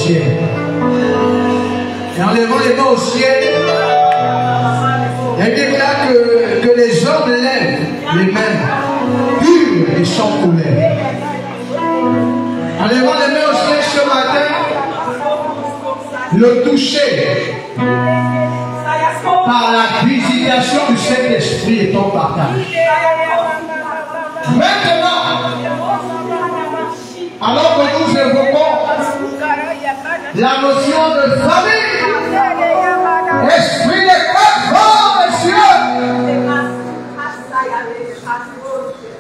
ciel. Et en levant les mains au ciel, elle déclare que les hommes lèvent les mains pures et sans colère. En levant les mains au ciel ce matin, le toucher par la visitation du Saint-Esprit est en partage. Maintenant, alors que nous évoquons la notion de famille, esprit des quatre vents, messieurs,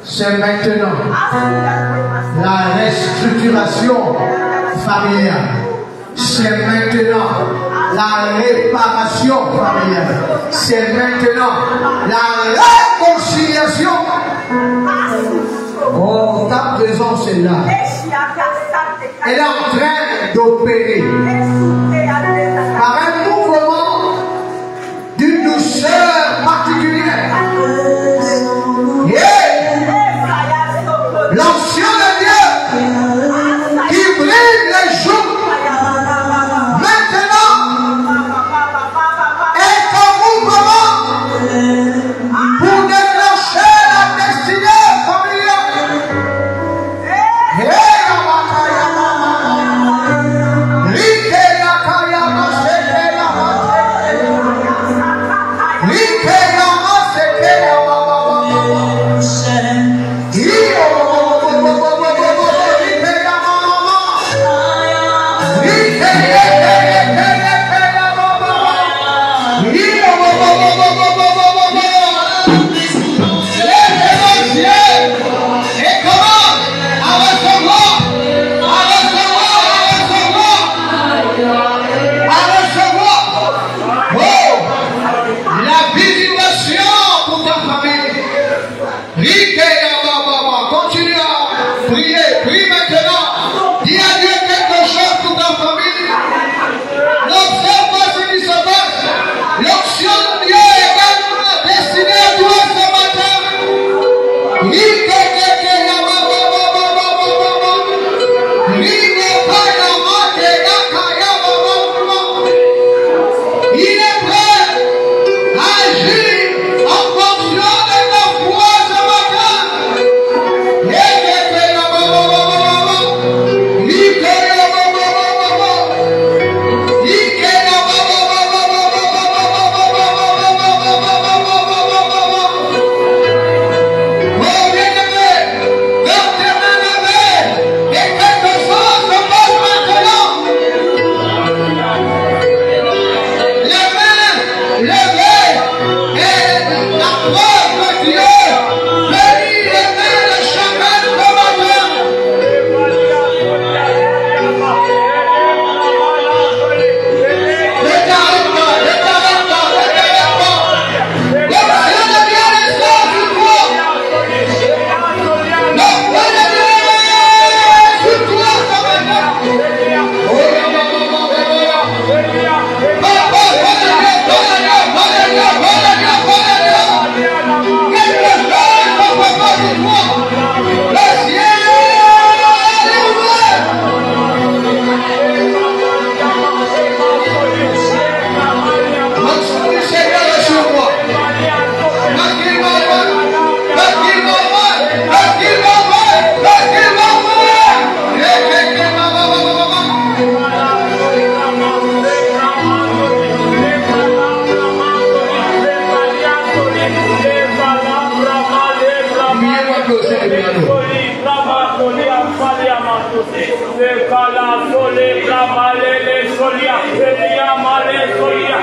c'est maintenant la restructuration familiale. C'est maintenant la réparation familiale. C'est maintenant la réconciliation. Oh, ta présence est là. Elle est en train d'opérer par un mouvement d'une douceur particulière. L'ancien de Dieu qui brille les jours maintenant est en mouvement pour déclencher la destinée familiale.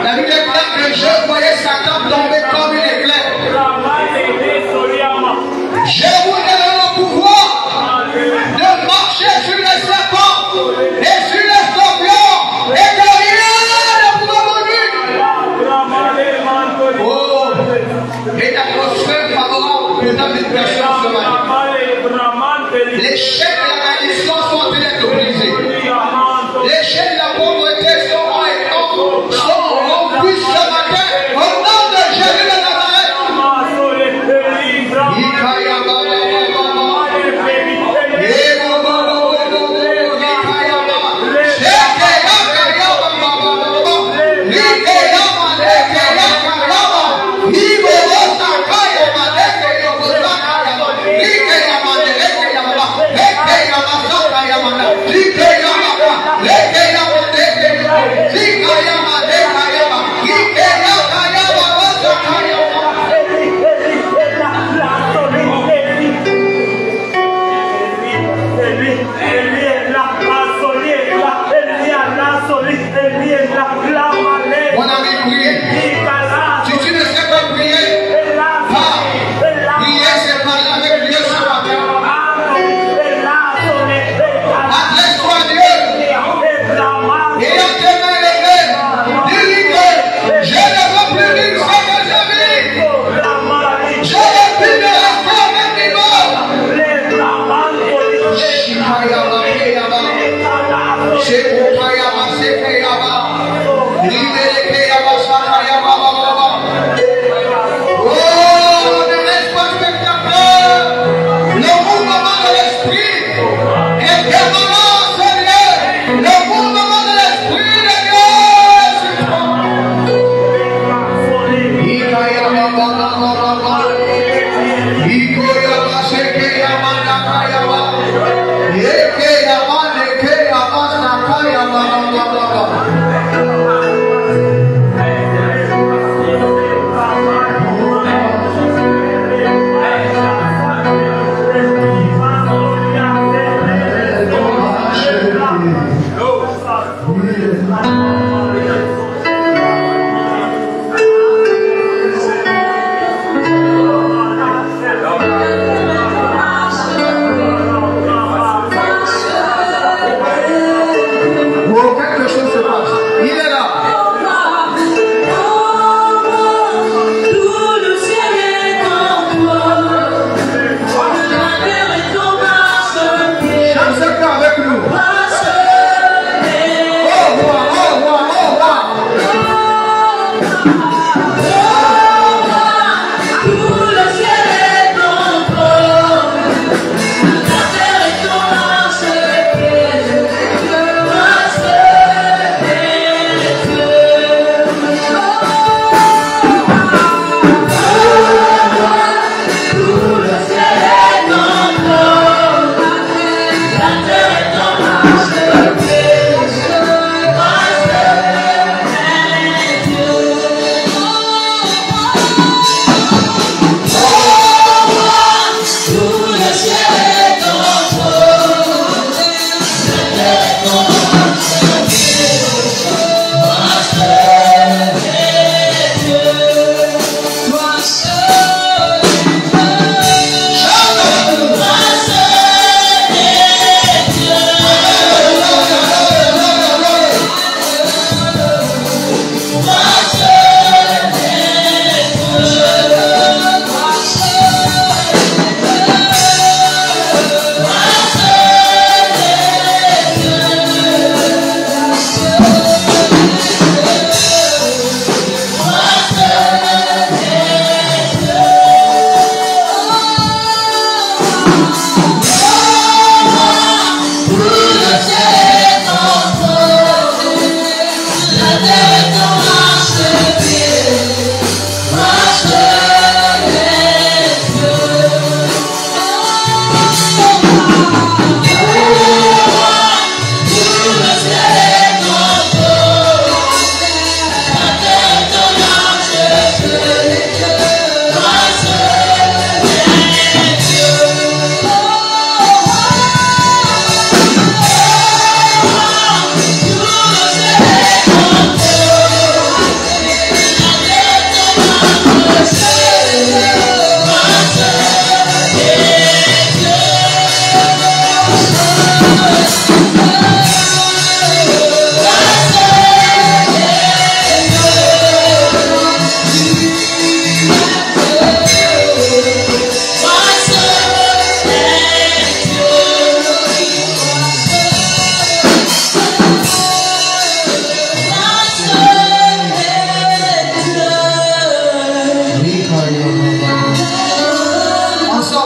La Bible déclare que je voyais Satan tomber comme une éclair. Je vous donne le pouvoir de marcher sur les serpents et sur les scorpions et que rien ne pourra vous nuire. Oh, et l'atmosphère favorable présente une personne ce matin. Les chaînes de la malédiction sont en train d'être brisées. Les chaînes de la pauvreté sont rompues ce matin au nom de Jésus de Nazareth.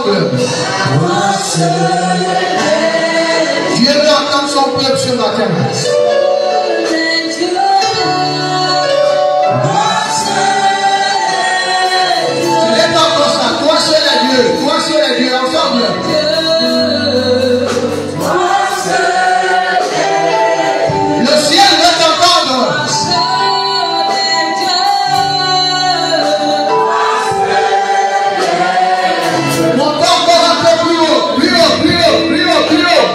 ensemble. Dieu veut entendre son peuple ce matin. C'est encore ça. Toi seul est Dieu. Toi seul est Dieu. Ensemble. Le ciel veut t'entendre. Montons encore un peu plus haut. Plus haut, plus haut, plus haut, plus haut.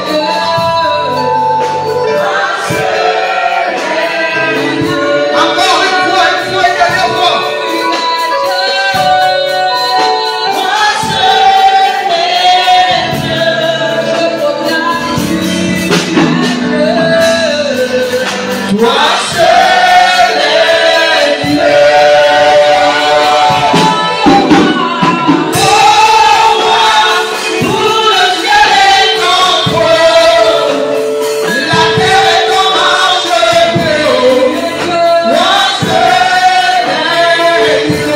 Encore une fois et dernière fois. Toi seul est Dieu. Pour le ciel est ton trône, la terre est ton marche de haut. Toi seul est Dieu.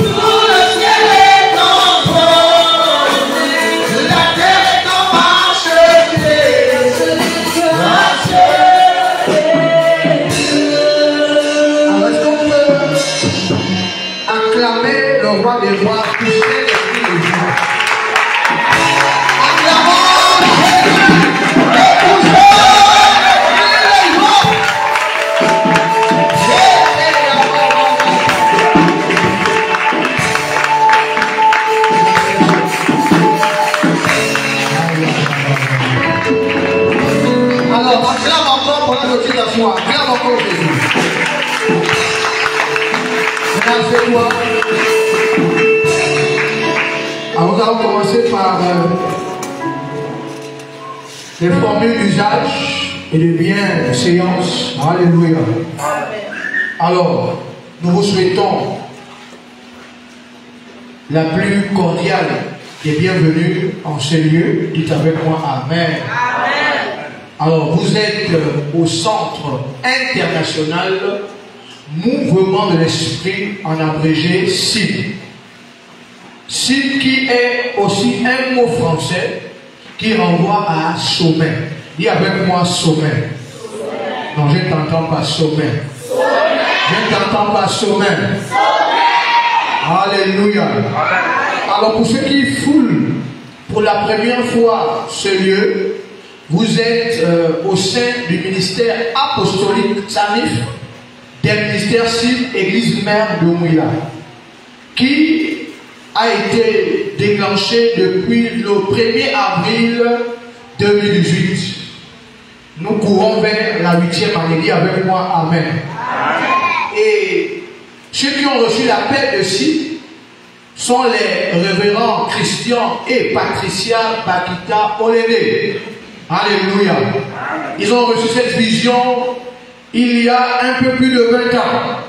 Pour le ciel est ton trône, la terre est ton marche de haut. Alors, est-ce qu'on peut acclamer le roi des rois, pousser les cris de Dieu? Acclamons Jésus, et poussons les rois. Alors, acclame encore pendant le titre d'asseoir. Acclame encore Jésus. Maintenant, c'est quoi? Alors, nous allons commencer par les formules d'usage et de bienséance. Alléluia. Alors, nous vous souhaitons la plus cordiale des bienvenues en ce lieu. Dites avec moi Amen. Alors, vous êtes au Centre International Mouvement de l'Esprit, en abrégé CIM. CIM qui est aussi un mot français qui renvoie à sommet. Dis avec moi sommet. Non, je ne t'entends pas sommet. Je ne t'entends pas sommet. Alléluia. Alors, pour ceux qui foulent pour la première fois ce lieu, vous êtes au sein du ministère apostolique SANIF, des ministères CIM, Église Mère de Mouila, qui a été déclenché depuis le 1er avril 2018. Nous courons vers la 8e année. Dis avec moi Amen. Et ceux qui ont reçu l'appel de CIM sont les révérends Christian et Patricia Bakita Olede. Alléluia. Ils ont reçu cette vision il y a un peu plus de 20 ans.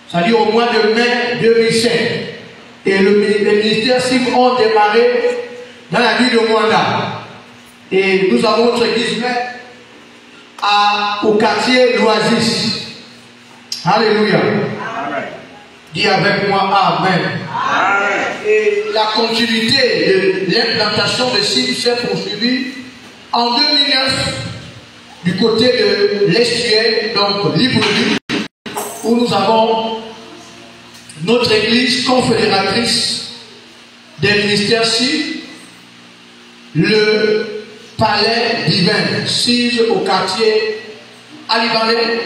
C'est-à-dire au mois de mai 2007. Et les ministères CIM ont démarré dans la ville de Mwanda. Et nous avons notre église mère au quartier l'Oasis. Alléluia. Dis avec moi Amen. Et la continuité de l'implantation de CIM s'est poursuivie en 2009 du côté de l'Estuaire, donc Libreville, où nous avons notre église confédératrice des ministères CIM, le palais divin, sise au quartier Alibanais,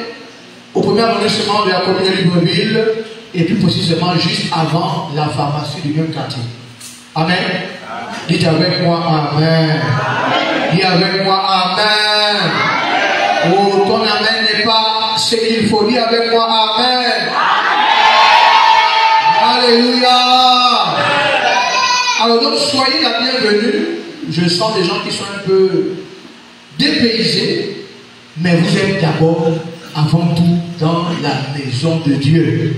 au premier arrondissement de la commune de Libreville, et plus précisément juste avant la pharmacie du même quartier. Amen. Dites avec moi Amen. Dis avec moi Amen. Oh, ton Amen n'est pas ce qu'il faut. Dis avec moi Amen. Alléluia. Alors donc soyez la bienvenue. Je sens des gens qui sont un peu dépaysés, mais vous êtes d'abord, avant tout, dans la maison de Dieu.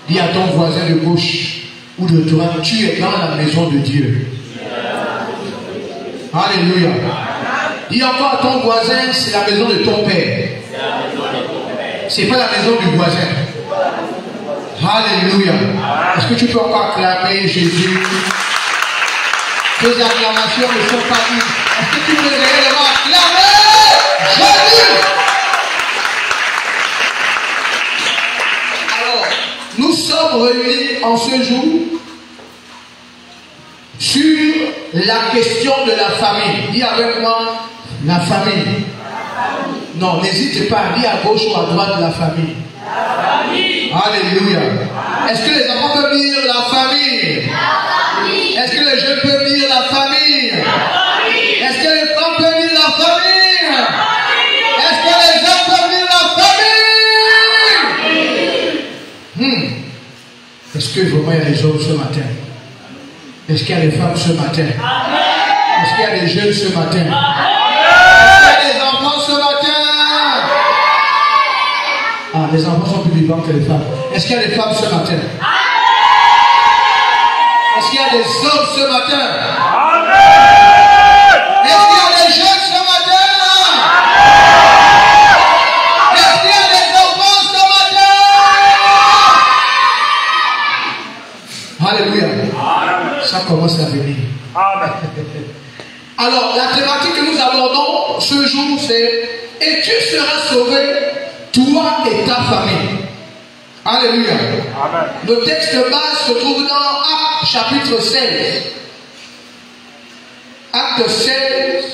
Dis à ton voisin de gauche ou de droite, tu es dans la maison de Dieu. Alléluia. Dis encore à ton voisin, c'est la maison de ton père. C'est pas la maison du voisin. Alléluia. Est-ce que tu peux encore acclamer Jésus? Tes acclamations ne sont pas dites. Est-ce que tu peux réellement acclamer Jésus? Alors, nous sommes réunis en ce jour sur la question de la famille. Dis avec moi, la famille. Non, n'hésitez pas à dire à gauche ou à droite la famille. Alléluia. Est-ce que les enfants peuvent dire la famille? Est-ce que les jeunes peuvent dire la famille? Est-ce que les femmes peuvent dire la famille? Est-ce que les hommes peuvent dire la famille? Est-ce que vraiment il y a des hommes ce matin? Est-ce qu'il y a des femmes ce matin? Est-ce qu'il y a des jeunes ce matin? Est-ce qu'il y a des enfants ce matin? Ah, les enfants sont plus vivants que les femmes. Est-ce qu'il y a des femmes ce matin? Est-ce qu'il y a des hommes ce matin? Est-ce qu'il y a des jeunes ce matin? Est-ce qu'il y a des enfants ce matin? Alléluia. Ça commence à venir. Alors, la thématique que nous abordons ce jour, c'est « Et tu seras sauvé, toi et ta famille. » Alléluia. Amen. Le texte base se trouve dans Actes chapitre 16. Acte 16,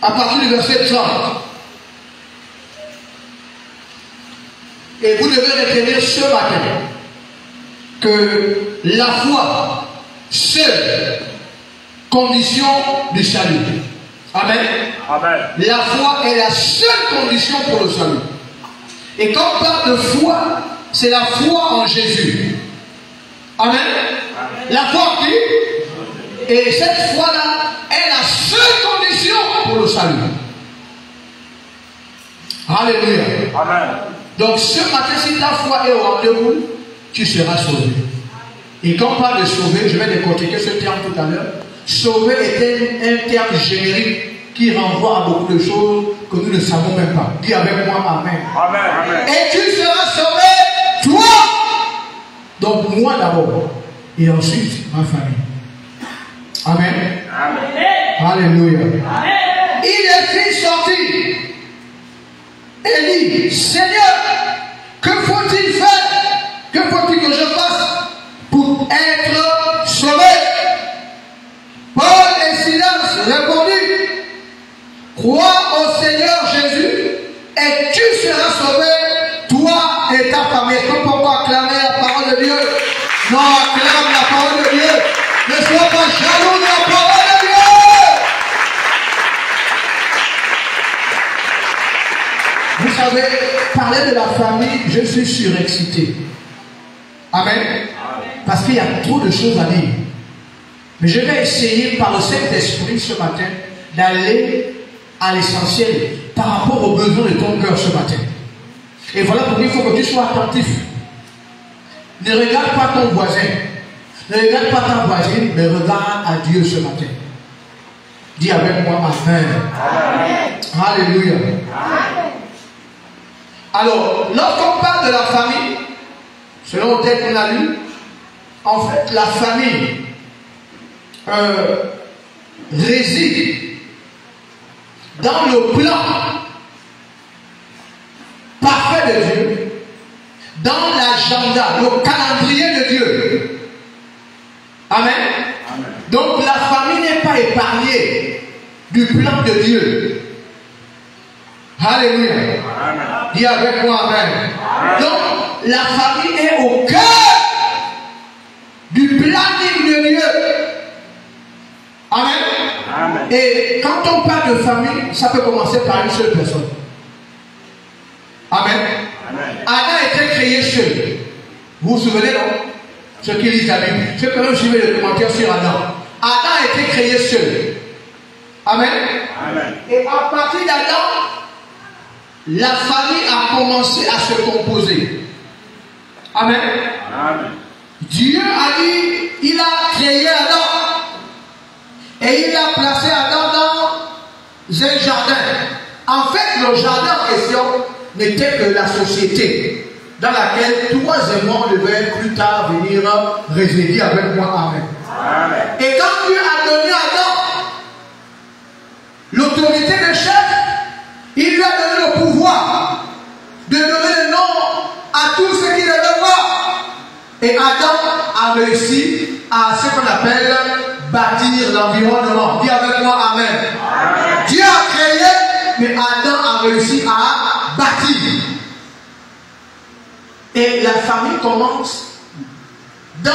à partir du verset 30. Et vous devez retenir ce matin que la foi, seule condition du salut. Amen. Amen. La foi est la seule condition pour le salut. Et quand on parle de foi, c'est la foi en Jésus. Amen. Amen. La foi en qui? Et cette foi-là est la seule condition pour le salut. Alléluia. Amen. Donc ce matin, si ta foi est au rendez-vous, tu seras sauvé. Et quand on parle de sauver, je vais décortiquer ce terme tout à l'heure. Sauver est un terme générique qui renvoie à beaucoup de choses que nous ne savons même pas. Dis avec moi Amen. Amen. Amen. Et tu seras sauvé, toi. Donc moi d'abord. Et ensuite ma famille. Amen. Amen. Alléluia. Amen. Il est fils sorti. Et dit, Seigneur, que faut-il faire? Que faut-il que je fasse pour être sauvé? Paul et Silas répondit, crois au Seigneur Jésus et tu seras sauvé, toi et ta famille. Est-ce qu'on peut encore acclamer la parole de Dieu? Non, acclame la parole de Dieu. Ne sois pas jaloux de la parole de Dieu. Vous savez, parler de la famille, je suis surexcité. Amen. Parce qu'il y a trop de choses à dire. Mais je vais essayer par le Saint-Esprit ce matin d'aller à l'essentiel par rapport aux besoins de ton cœur ce matin. Et voilà pourquoi il faut que tu sois attentif. Ne regarde pas ton voisin. Ne regarde pas ta voisine, mais regarde à Dieu ce matin. Dis avec moi Amen. Amen. Alléluia. Amen. Alors, lorsqu'on parle de la famille, selon le texte qu'on a lu, en fait, la famille réside dans le plan parfait de Dieu, dans l'agenda, le calendrier de Dieu. Amen. Amen. Donc la famille n'est pas épargnée du plan de Dieu. Alléluia. Amen. Dis avec moi Amen. Amen. Donc la famille est au cœur du planning de Dieu. Amen. Amen. Et quand on parle de famille, ça peut commencer par une seule personne. Amen. Amen. Adam était créé seul. Vous vous souvenez, non? Ceux qui lisent la Bible, ceux qui ont suivi le commentaire sur Adam. Adam a été créé seul. Amen. Amen. Et à partir d'Adam, la famille a commencé à se composer. Amen. Amen. Dieu a dit, il a créé Adam. Et il a placé Adam dans un jardin. En fait, le jardin en question n'était que la société dans laquelle toi et moi on devait plus tard venir résider avec moi. Amen. Amen. Et quand Dieu a donné à Adam l'autorité de chef, il lui a donné le pouvoir de donner le nom à tout ce qu'il devait voir. Et Adam a réussi à ce qu'on appelle bâtir l'environnement. Dis avec moi Amen. Amen. Dieu a créé, mais Adam a réussi à bâtir. Et la famille commence dans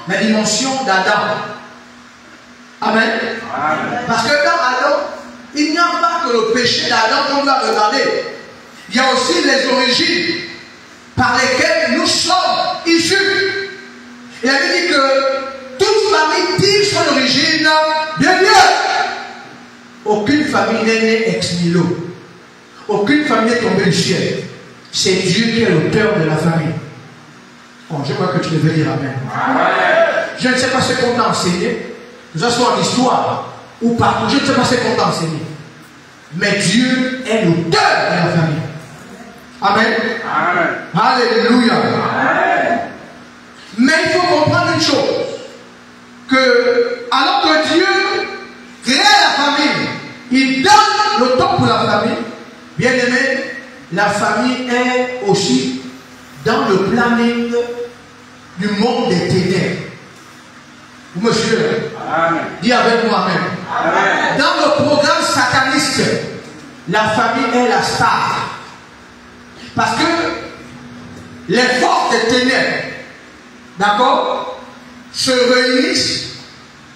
la dimension d'Adam. Amen. Amen. Parce que dans Adam, il n'y a pas que le péché d'Adam qu'on doit regarder. Il y a aussi les origines par lesquelles nous sommes issus. Il avait dit que toute famille tire son origine de Dieu. Aucune famille n'est née ex nihilo. Aucune famille n'est tombée du ciel. C'est Dieu qui est l'auteur de la famille. Bon, je crois que tu devais dire Amen. Amen. Je ne sais pas ce qu'on t'a enseigné, que ce soit en histoire ou partout, je ne sais pas ce qu'on t'a enseigné. Mais Dieu est l'auteur de la famille. Amen. Amen. Alléluia. Amen. Mais il faut comprendre une chose, que alors que Dieu crée la famille, il donne le temps pour la famille. Bien aimé, la famille est aussi dans le planning du monde des ténèbres. Vous me suivez? Amen. Dis avec moi Amen. Amen. Dans le programme sataniste, la famille est la star. Parce que les forces des ténèbres, d'accord, se réunissent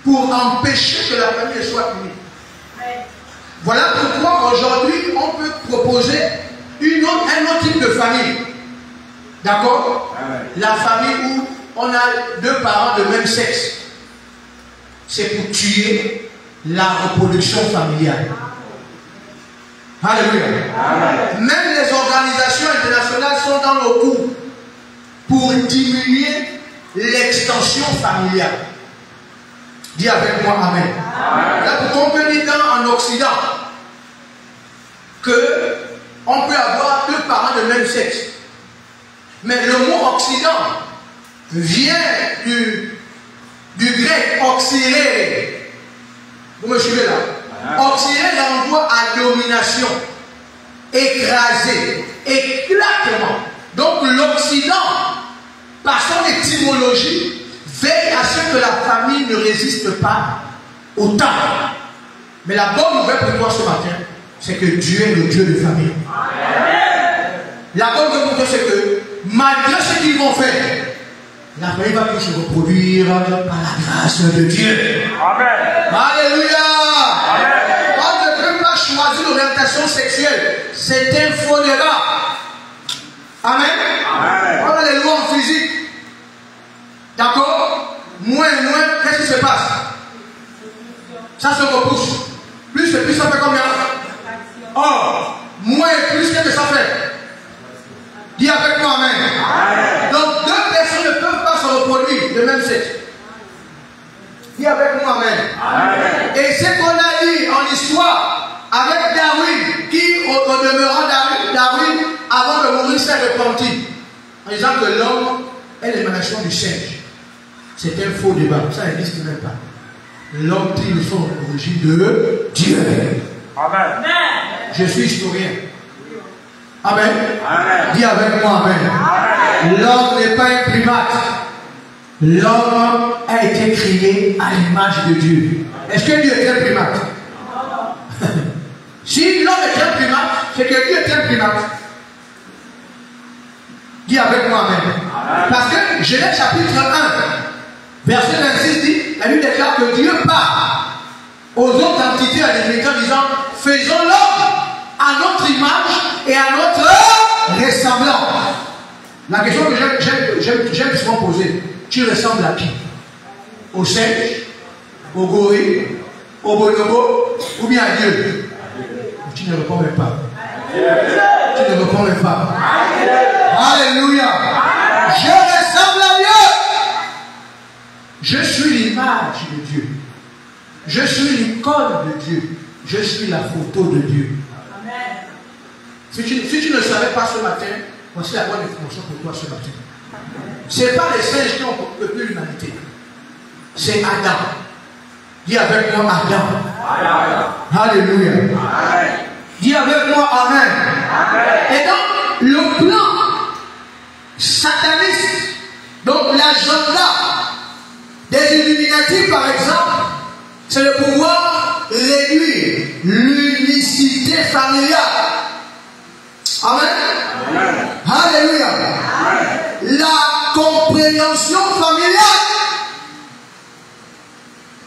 pour empêcher que la famille soit unie. Voilà pourquoi aujourd'hui on peut proposer un autre type de famille. D'accord? La famille où on a deux parents de même sexe. C'est pour tuer la reproduction familiale. Alléluia. Même les organisations internationales sont dans le coup pour diminuer l'extension familiale. Dis avec moi Amen. Là, pour qu'on peut dire en Occident que on peut avoir deux parents de même sexe. Mais le mot Occident vient du grec oxyré. Vous me suivez là? Oxyré renvoie à domination, écraser, éclatement. Donc l'Occident, par son étymologie, veille à ce que la famille ne résiste pas au temps. Mais la bonne nouvelle pour toi ce matin, c'est que Dieu est le Dieu de famille. La bonne nouvelle pour toi, c'est que malgré ce qu'ils vont faire, la famille va plus se reproduire par la grâce de Dieu. Amen. Alléluia. Amen. On ne peut pas choisir l'orientation sexuelle. C'est un faux débat. Amen. Amen. On a les lois en physique. D'accord? Moins et moins, qu'est-ce qui se passe? Ça se repousse. Plus et plus, ça fait combien? Or, moins et plus, qu'est-ce que ça fait? Dis avec moi Amen. Amen. Donc, deux personnes ne peuvent pas se reproduire de même sexe. Dis avec moi Amen. Amen. Et ce qu'on a dit en histoire avec Darwin, qui, au demeurant Darwin, avant de mourir, s'est repenti en disant que l'homme est l'émanation du singe. C'est un faux débat, ça n'existe même pas. L'homme tire son origine de Dieu. Amen. Je suis historien. Amen. Amen. Dis avec moi Amen. L'homme n'est pas un primate. L'homme a été créé à l'image de Dieu. Est-ce que Dieu est un primate? Si l'homme est un primate, c'est que Dieu est un primate. Dis avec moi Amen. Parce que Genèse chapitre 1, verset 26 dit, la Bible déclare que Dieu parle aux autres entités à l'humanité en disant, faisons l'homme à notre image et à notre ressemblance. La question que j'aime souvent poser, tu ressembles à qui? Au singe, au gorille, au bonobo ou bien à Dieu? Tu ne réponds même pas. Tu ne réponds même pas. Alléluia. Je ressemble à Dieu. Je suis l'image de Dieu. Je suis l'icône de Dieu. Je suis la photo de Dieu. Si tu ne savais pas ce matin, voici la bonne information pour toi ce matin. Ce n'est pas les singes qui ont peuplé l'humanité. C'est Adam. Dis avec moi Adam. Alléluia. Dis avec moi Amen. Et donc, le plan sataniste, donc l'agenda des Illuminati par exemple, c'est de pouvoir réduire l'unicité familiale. Amen. Alléluia. La compréhension familiale.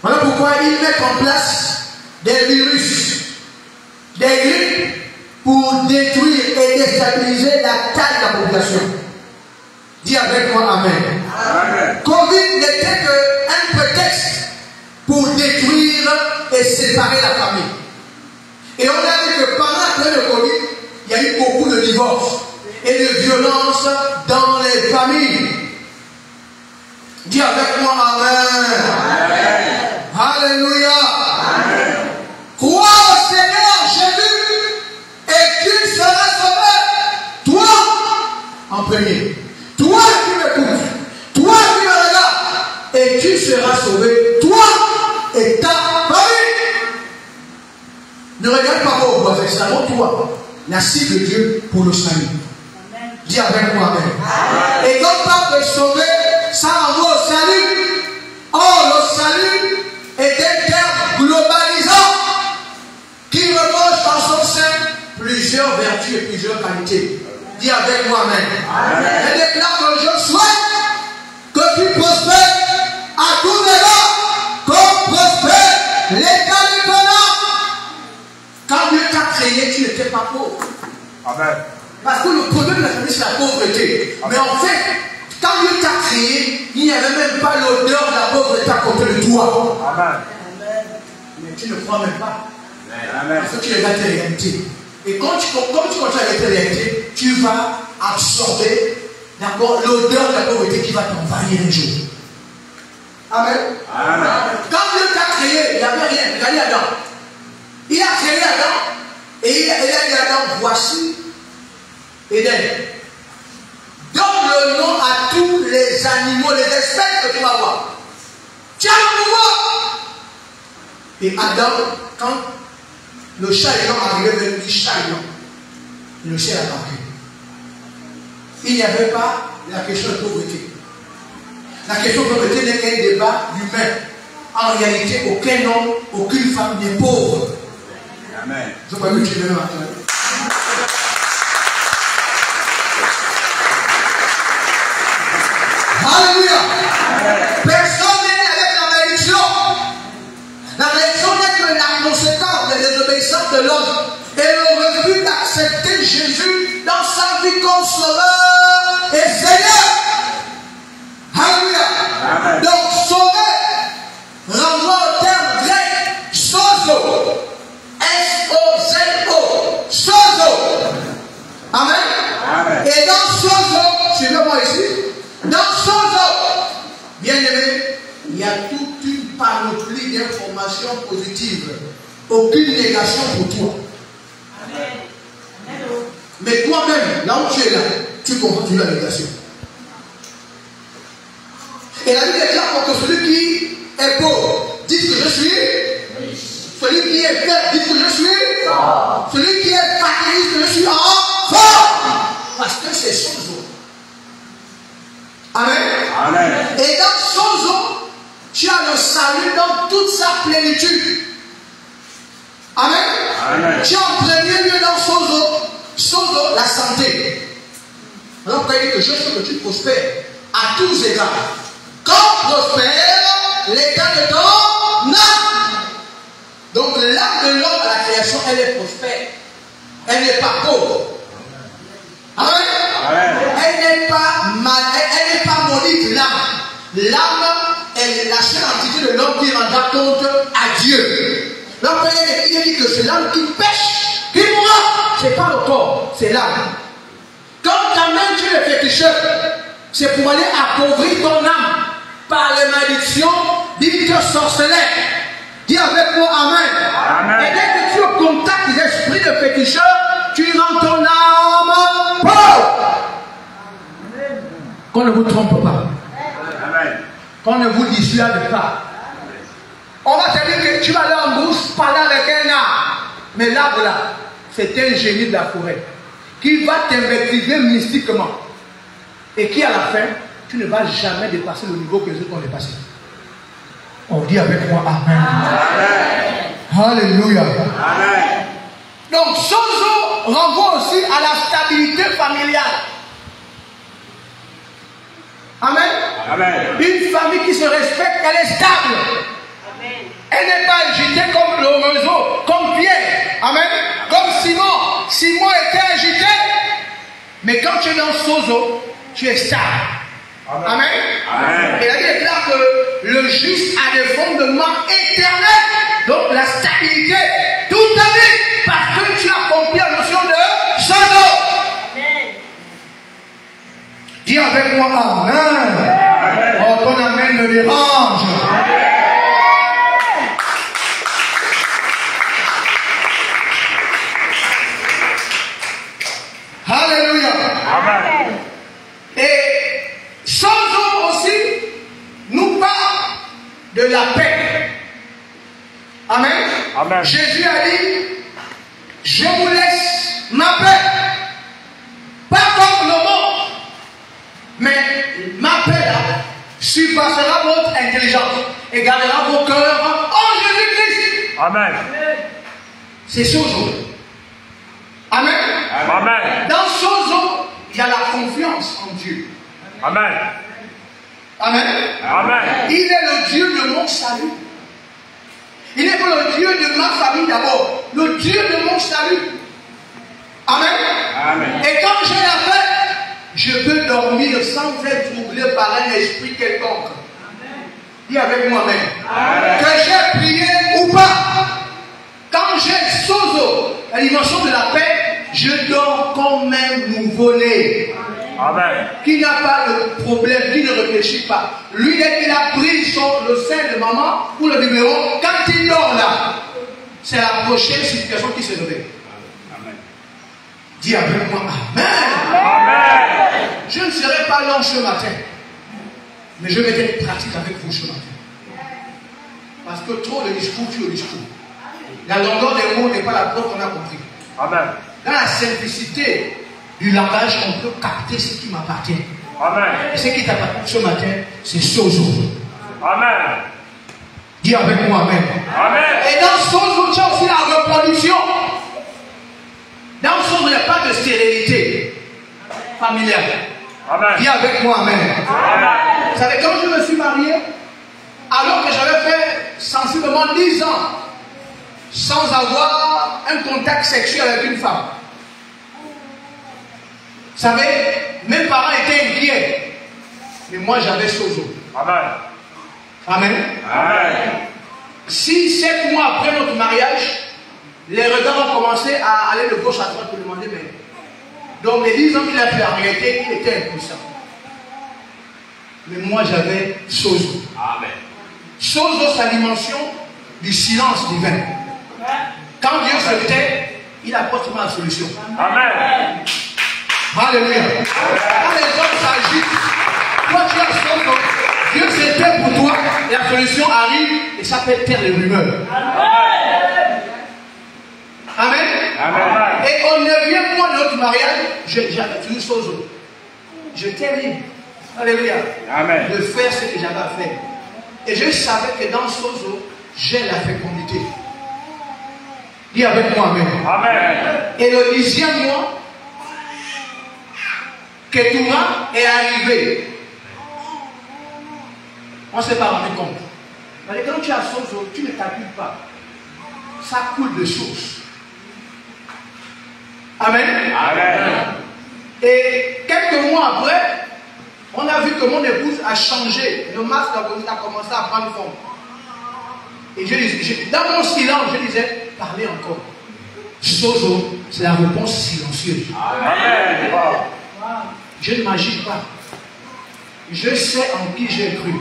Voilà pourquoi ils mettent en place des virus, des grippes pour détruire et déstabiliser la taille de la population. Dis avec moi Amen. Covid n'était qu'un prétexte pour détruire et séparer la famille. Et on a vu que pendant le Covid, il y a eu beaucoup de divorces et de violences dans les familles. Dis avec moi Amen. Alléluia. Crois au Seigneur Jésus et tu seras sauvé. Toi en premier. Toi qui m'écoutes. Toi qui me regardes. Et tu seras sauvé. Toi et ta famille. Ne regarde pas vos voisins. C'est avant toi la cible de Dieu pour le salut. Dis avec moi Amen. Et quand Pape est sauvé, ça envoie au salut. Or, le salut est un terme globalisant qui repose en son sein plusieurs vertus et plusieurs qualités. Dis avec moi Amen. Je déclare que je souhaite que tu prospères à tous les gens, comme prospère l'état du bonheur. Quand Dieu t'a créé, tu n'étais pas pauvre. Amen. Parce que le problème de la famille, c'est la pauvreté. Amen. Mais en fait, quand Dieu t'a créé, il n'y avait même pas l'odeur de la pauvreté à côté de toi. Amen. Mais tu ne crois même pas. Amen. Parce que tu regardes tes réalités. Et quand tu continues avec tes réalités, tu vas absorber l'odeur de la pauvreté qui va t'envahir un jour. Amen. Amen. Quand Dieu t'a créé, il n'y avait rien. Regardez Adam. Il a créé Adam. Et il a dit à Adam, voici Éden. Donne le nom à tous les animaux, les espèces que tu vas voir. Tu as le pouvoir. Et Adam, quand le chat ayant arrivé vers lui, chat ayant, le ciel a marqué. Il n'y avait pas la question de pauvreté. La question de pauvreté n'est qu'un débat humain. En réalité, aucun homme, aucune femme n'est pauvre. Amen. Je crois que tu veux maintenant. Alléluia. Personne n'est né avec la malédiction. La malédiction n'est que la conséquence de la désobéissance de l'homme et le refus d'accepter Jésus dans sa vie comme sauveur et Seigneur. Alléluia. Donc sauver renvoie au terme grec sozo. S-O-Z-O. Sozo. Amen. Amen. Et dans sozo, suivez-moi ici. Dans sozo, bien aimé, il y a toute une panoplie d'informations positives. Aucune négation pour toi. Amen. Mais toi-même, là où tu es là, tu comprends la négation. Et la Bible déclare que celui qui est pauvre dit que je suis. Celui qui est faible dit que je suis. Celui qui est fatigué dit que je suis fort. Parce que c'est sozo. Amen. Amen. Et dans sozo, tu as le salut dans toute sa plénitude. Amen. Amen. Tu as en premier lieu dans sozo, la santé. Alors quand il dit que je veux que tu prospères à tous égards. Quand prospère l'état de ton âme. Donc l'âme de l'homme à la création, elle est prospère. Elle n'est pas pauvre. Amen. Amen. Elle n'est pas maudite, l'âme. L'âme est la seule entité de l'homme qui rendra compte à Dieu. Donc il dit que c'est l'âme qui pêche, qui mourra. Ce n'est pas le corps, c'est l'âme. Quand ta main tu es féticheur, c'est pour aller appauvrir ton âme par les malédictions dites sorcelleries. Dis avec moi Amen. Amen. Et dès que tu es au contact des esprits de féticheurs, tu rends ton âme pauvre. Qu'on ne vous trompe pas. Qu'on ne vous dissuade pas. On va te dire que tu vas aller en brousse parler avec un arbre. Mais l'arbre là, c'est un génie de la forêt qui va t'invectiver mystiquement. Et qui à la fin, tu ne vas jamais dépasser le niveau que les autres ont dépassé. On dit avec moi Amen. Amen. Alléluia. Amen. Donc Sozo renvoie aussi à la stabilité familiale. Amen. Amen. Une famille qui se respecte, elle est stable. Amen. Elle n'est pas agitée comme le réseau, comme Pierre. Amen. Comme Simon. Simon était agité. Mais quand tu es dans Sozo, tu es stable. Amen. Amen. Amen. Et la Bible déclare que le juste a des fondements éternels. Donc la stabilité toute ta vie. Parce que tu as compris la notion de Sozo. Dis avec moi Amen. Amen. Oh, ton Amen me dérange. Alléluia. Amen. Et Sozo aussi nous parle de la paix. Amen. Amen. Jésus a dit, je vous laisse ma paix. Pas comme le monde. Mais ma paix là surpassera votre intelligence et gardera vos cœurs en Jésus-Christ. Amen. C'est Sozo. Amen. Amen. Dans Sozo, il y a la confiance en Dieu. Amen. Amen. Amen. Il est le Dieu de mon salut. Il n'est pas le Dieu de ma famille d'abord. Le Dieu de mon salut. Amen. Amen. Et quand j'ai la paix, je peux dormir sans être troublé par un esprit quelconque. Dis avec moi-même. Que j'ai prié ou pas. Quand j'ai Sozo, la dimension de la paix, je dors comme un nouveau-né. Amen. Qui n'a pas de problème, qui ne réfléchit pas. Lui, dès qu'il a pris le sein de maman ou le numéro, quand il dort là, c'est la prochaine situation qui se réveille. Amen. Dis avec moi Amen. Amen. Je ne serai pas long ce matin, mais je vais être pratique avec vous ce matin. Parce que trop de discours tue le discours. La longueur des mots n'est pas la preuve qu'on a compris. Amen. Dans la simplicité du langage, on peut capter ce qui m'appartient. Amen. Et ce qui t'appartient ce matin, c'est Sozo. Amen. Dis avec moi Amen. Amen. Et dans Sozo, tu as aussi la reproduction. Dans Sozo, il n'y a pas de stérilité familiale. Amen. Dis avec moi Amen. Amen. Vous savez, quand je me suis marié, alors que j'avais fait sensiblement 10 ans sans avoir un contact sexuel avec une femme. Vous savez, mes parents étaient inquiets. Mais moi, j'avais Sozo. Amen. Amen. Amen. 6-7 mois après notre mariage, les regards ont commencé à aller de gauche à droite pour demander, mais... Donc, les 10 ans qu'il a fait en réalité, il était impuissant. Mais moi, j'avais Sozo. Amen. Sozo, sa dimension du silence divin. Quand Dieu se tait, il apporte la solution. Amen. Alléluia. Quand les hommes s'agitent, toi tu as Sozo, Dieu se tait pour toi, et la solution arrive, et ça fait taire les rumeurs. Amen. Amen. Amen. Et au 9e mois de notre mariage, j'avais toujours Sozo. J'étais libre. Alléluia. Amen. De faire ce que j'avais à faire. Et je savais que dans Sozo, j'ai la fécondité. Dis avec moi Amen. Amen. Et le 10e mois, Ketura est arrivé. On ne s'est pas rendu compte. Mais quand tu as Sozo, tu ne calcules pas. Ça coule de source. Amen. Amen. Et quelques mois après, on a vu que mon épouse a changé. Le masque a commencé à prendre forme. Et dans mon silence, je disais, parlez encore. Sozo, c'est la réponse silencieuse. Amen. Je ne m'agite pas. Je sais en qui j'ai cru.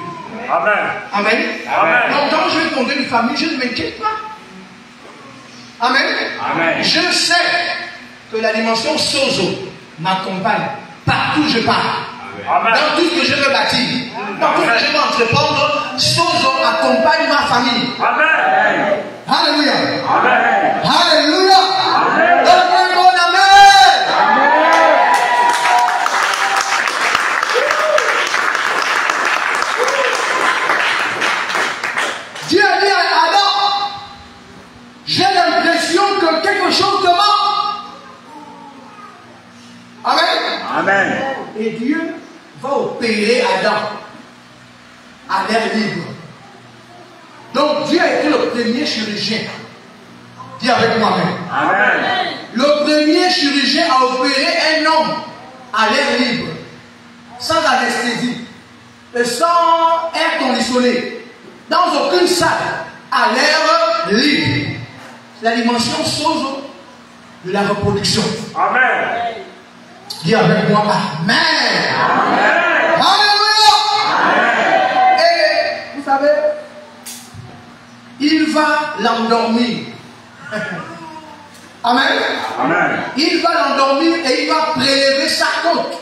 Amen. Amen. Amen. Donc quand je vais fonder une famille, je ne m'inquiète pas. Amen. Amen. Je sais que la dimension sozo m'accompagne partout où je pars. Amen. Dans tout ce que je veux bâtir, dans tout ce que je veux entreprendre, sozo accompagne ma famille. Amen. Alléluia. Amen. Alléluia. Amen. Donne-moi un bon amen. Amen. Dieu a dit à Adam, j'ai l'impression que quelque chose te manque. Amen. Amen. Et Dieu va opérer Adam à l'air libre. Donc Dieu a été le premier chirurgien. Dis avec moi-même. Amen. Le premier chirurgien a opéré un homme à l'air libre, sans anesthésie, et sans air conditionné, dans aucune salle, à l'air libre. La dimension sozo de la reproduction. Amen. Dis avec moi, Amen. Amen. Alléluia. Amen. Et vous savez, il va l'endormir. Amen. Amen. Il va l'endormir et il va prélever sa côte.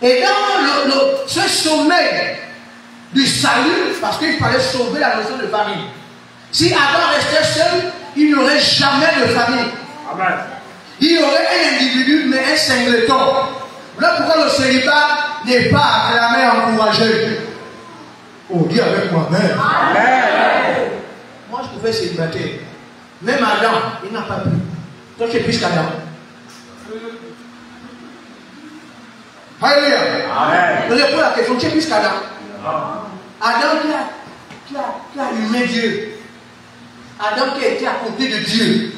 Et dans ce sommeil du salut, parce qu'il fallait sauver la notion de famille. Si Adam restait seul, il n'aurait jamais de famille. Amen. Il y aurait un individu, mais un singleton. Voilà pourquoi le célibat n'est pas acclamé, encouragé. Oh, dis avec moi, Amen. Amen. Moi, je pouvais célibataire. Même Adam, il n'a pas pu. Toi, tu es plus qu'Adam. Alléluia. Amen. Je réponds à la question, tu es plus qu'Adam. Adam qui a humé Dieu. Adam qui a été à côté de Dieu.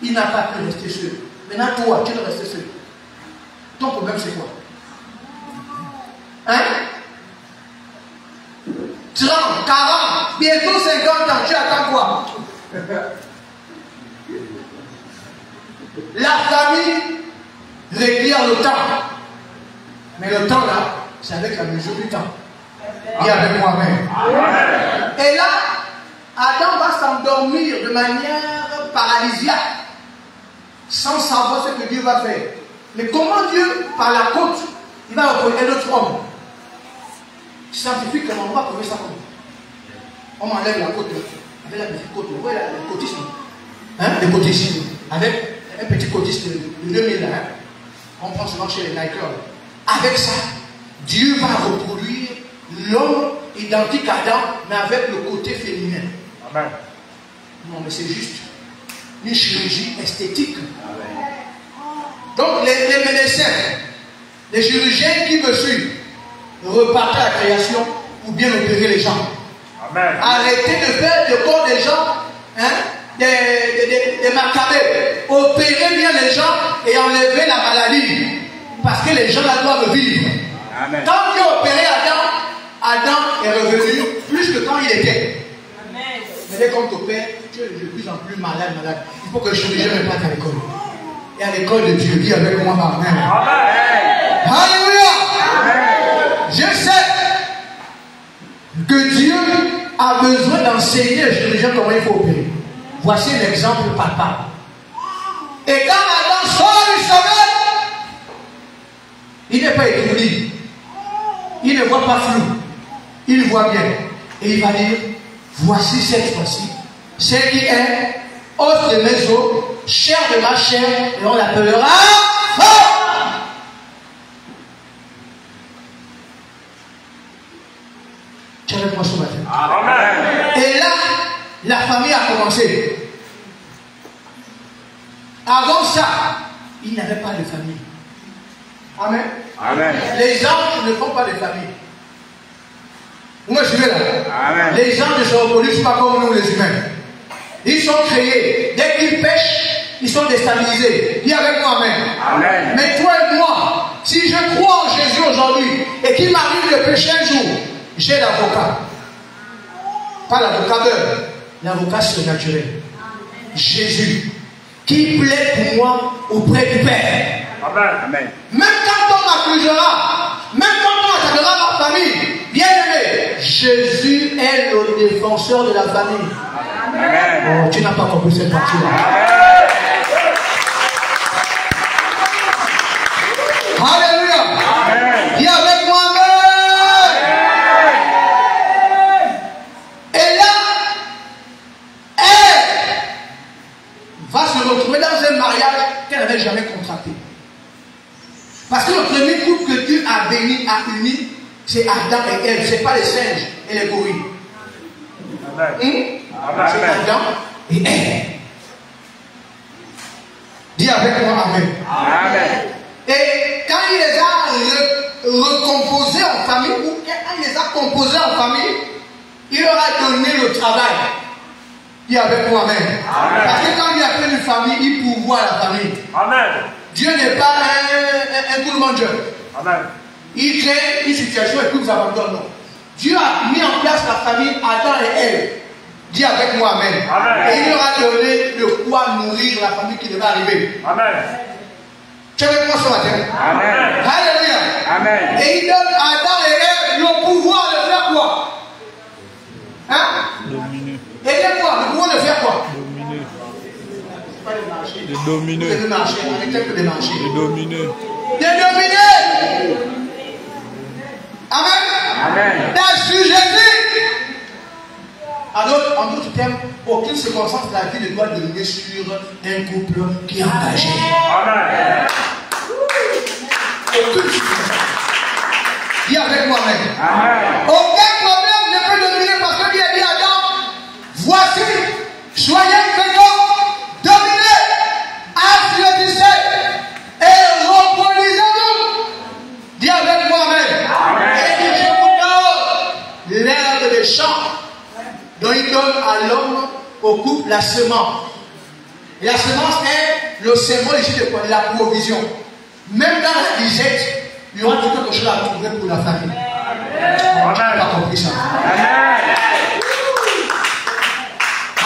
Il n'a pas pu rester seul. Maintenant, toi, tu dois rester seul. Ton problème, c'est quoi? Hein? 30, 40, bientôt 50 ans, tu attends quoi? La famille requiert le temps. Mais le temps là, c'est avec la mesure du temps. Et avec moi-même. Et là, Adam va s'endormir de manière paralysiaque, sans savoir ce que Dieu va faire. Mais comment Dieu, par la côte, il va reconnaître un autre homme? Scientifiquement, on va trouver ça comme. On m'enlève la côte, avec la petite côte. Vous voyez le cotisme? Hein? Le cotisme. Avec un petit cotisme de 2000 là. Hein? On prend souvent chez les Nikers. Avec ça, Dieu va reproduire l'homme identique à Adam, mais avec le côté féminin. Amen. Non, mais c'est juste une chirurgie esthétique. Amen. Donc, les médecins, les chirurgiens qui me suivent, repartez à la création pour bien opérer les gens. Amen. Arrêtez de faire du corps des gens, hein, des macabres. Opérez bien les gens et enlevez la maladie. Parce que les gens là doivent vivre. Amen. Quand Dieu a opéré Adam est revenu plus que quand il était. Amen. Mais dès qu'on t'opère, tu es de plus en plus malade. Il faut que le chirurgien me parte à l'école. Et à l'école de Dieu, dis avec moi, Amen. Amen. Alléluia. Amen. Je sais que Dieu a besoin d'enseigner aux chirurgiens comment il faut opérer. Voici l'exemple papa. Et quand Adam sort du sommeil, il n'est pas étourdi. Il ne voit pas flou. Il voit bien. Et il va dire, voici cette fois-ci, ce qui est os de mes os, chair de ma chair, et on l'appellera fort. Tu es avec moi ce matin. Amen. Et là, la famille a commencé. Avant ça, il n'avait pas de famille. Amen. Amen. Les anges ne font pas de famille. Vous me suivez là? Amen. Les anges ne se reproduisent pas comme nous les humains. Ils sont créés. Dès qu'ils pêchent, ils sont déstabilisés. Dis avec moi, Amen. Amen. Mais toi et moi, si je crois en Jésus aujourd'hui et qu'il m'arrive de pécher un jour, j'ai l'avocat. Pas l'avocat beurre, l'avocat surnaturel. Jésus, qui plaît pour moi auprès du Père. Amen. Même quand on m'accusera, même quand on attaquera ma famille, bien aimé, Jésus est le défenseur de la famille. Amen. Oh, tu n'as pas compris cette partie-là. a uni, c'est Adam et Ève, c'est pas les singes et les gorilles. C'est Adam et Ève. Dis avec moi Amen. Amen. Et quand il les a recomposés en famille, ou quand il les a composés en famille, il leur a donné le travail. Dis avec moi Amen. Amen. Parce que quand il a fait une famille, il pourvoit la famille. Amen. Dieu n'est pas un good manager. Amen. Il crée une situation et puis vous abandonne. Dieu a mis en place la famille Adam et Ève. Dis avec moi Amen. Amen. Et il leur a donné de quoi nourrir la famille qui devait arriver. Amen. Tu es avec moi ce matin? Amen. Alléluia. Amen. Et il donne à Adam et Ève le pouvoir de faire quoi? Hein? Dominer. Aidez-moi, le pouvoir de faire quoi? Dominer. Pas de marcher. De dominer. De marcher. Arrêtez que de marcher. De dominer. De dominer. Amen. Amen. D'assujettir. En d'autres termes, aucune circonstance de la vie ne doit dominer sur un couple qui est engagé. Amen. Aucune circonstance. Dis avec moi-même. Amen. Aucun problème ne peut dominer parce que Dieu a dit à Adam, voici, soyez féconds, dominez, assujettissez et reproduisez-vous. Dis avec moi-même. Amen. Et je vous donne l'herbe des champs. Donc il donne à l'homme, au couple, la semence. Et la semence est le symbole ici de quoi? La provision. Même dans la disette, il y aura tout quelque chose à trouver pour la famille. Amen. Tu n'as pas compris ça. Amen.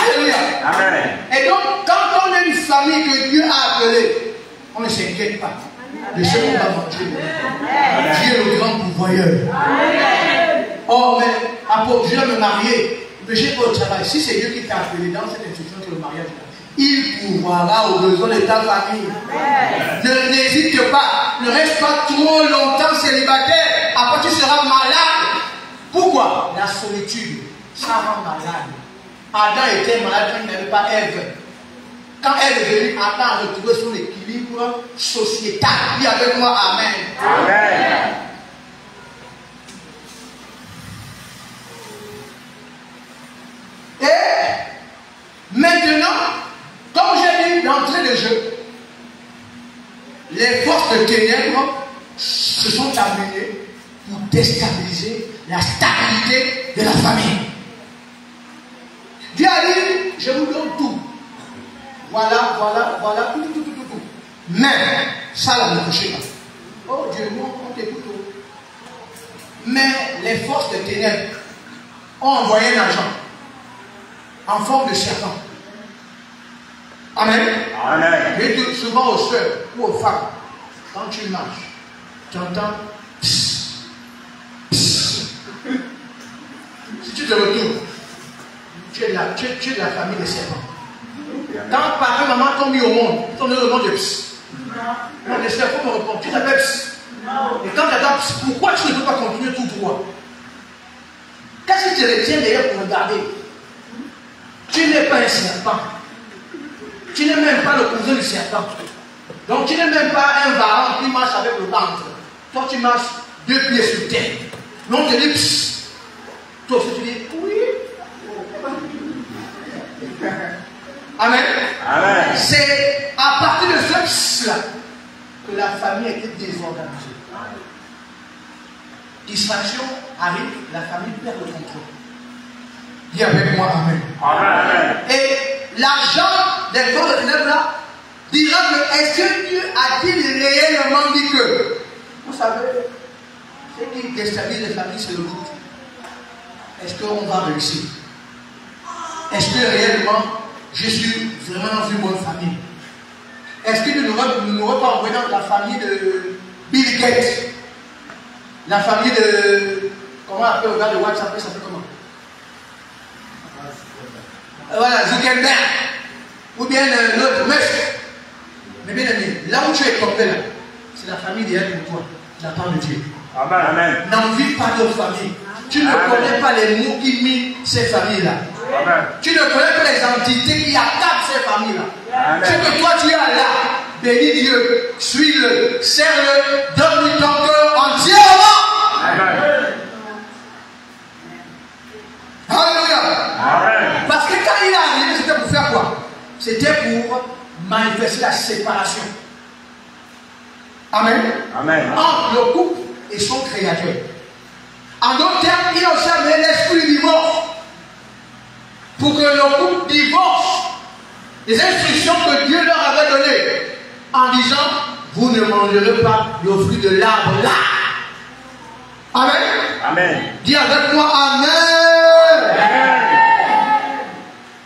Alléluia. Amen. Et donc, quand on a une famille que Dieu a appelée, on ne s'inquiète pas de ce qu'on va manger. Dieu est le grand pourvoyeur. Oh, mais je vais me marier. Mais j'ai pas au travail. Si c'est Dieu qui t'a appelé dans cette institution que le mariage, il pourvoira aux besoins de ta famille. N'hésite pas. Ne reste pas trop longtemps célibataire. Après tu seras malade. Pourquoi? La solitude, ça rend malade. Adam était malade quand il n'avait pas Ève. Quand Ève est venue, Adam a retrouvé son équilibre sociétal. Dis avec moi Amen. Amen. Et maintenant, comme j'ai dit d'entrée de jeu, les forces de ténèbres se sont amenées pour déstabiliser la stabilité de la famille. Dieu a dit, je vous donne tout. Voilà, tout. Mais, ça là, ne touchez pas. Oh Dieu, non, on t'écoute. Mais les forces de ténèbres ont envoyé un agent en forme de serpent. Amen. Amen. Mais souvent aux soeurs ou aux femmes, quand tu marches, tu entends psst, psst. Si tu te retournes, tu es de la famille des serpents. Quand papa et maman t'ont mis au monde, ils t'ont donné le nom de psst. Non, les serpents me répondent, tu t'appelles psst. Et quand tu attends psst, pourquoi tu ne peux pas continuer tout droit? Qu'est-ce qui te retient derrière pour regarder? Tu n'es pas un serpent. Tu n'es même pas le cousin du serpent. Donc tu n'es même pas un varan qui marche avec le ventre. Toi tu marches 2 pieds sur terre. Donc on te dit psst. Toi aussi tu dis oui. Amen. Amen. C'est à partir de ce psst là que la famille était désorganisée. Distraction arrive, la famille perd le contrôle. Dis avec moi Amen. Amen. Et l'argent des corps de ténèbres là dira que est-ce que Dieu a-t-il réellement dit que? Vous savez, ce qui déstabilise les familles, c'est le doute. Est-ce qu'on va réussir? Est-ce que réellement je suis vraiment dans une bonne famille? Est-ce que nous n'aurons pas envoyé dans la famille de Bill Gates? La famille de. Comment on appelle le gars de WhatsApp? Ça s'appelle comment? Voilà, Zuckerberg. Ou bien l'autre Musk. Mais bien aimé, là où tu es tombé là, c'est la famille derrière toi, de la part de Dieu. Amen. N'envie pas d'autres familles. Tu ne connais pas les mots qui minent ces familles-là. Tu ne connais pas les entités qui attaquent ces familles-là. Ce que toi tu as là, bénis Dieu, suis-le, serre-le, donne-lui ton cœur entièrement. manifester la séparation. Amen. Amen. Entre le couple et son créateur. En d'autres termes, il a aussi amené l'esprit du divorce. Pour que le couple divorce les instructions que Dieu leur avait données en disant, vous ne mangerez pas le fruit de l'arbre là. Amen. Amen. Dis avec moi Amen. Amen.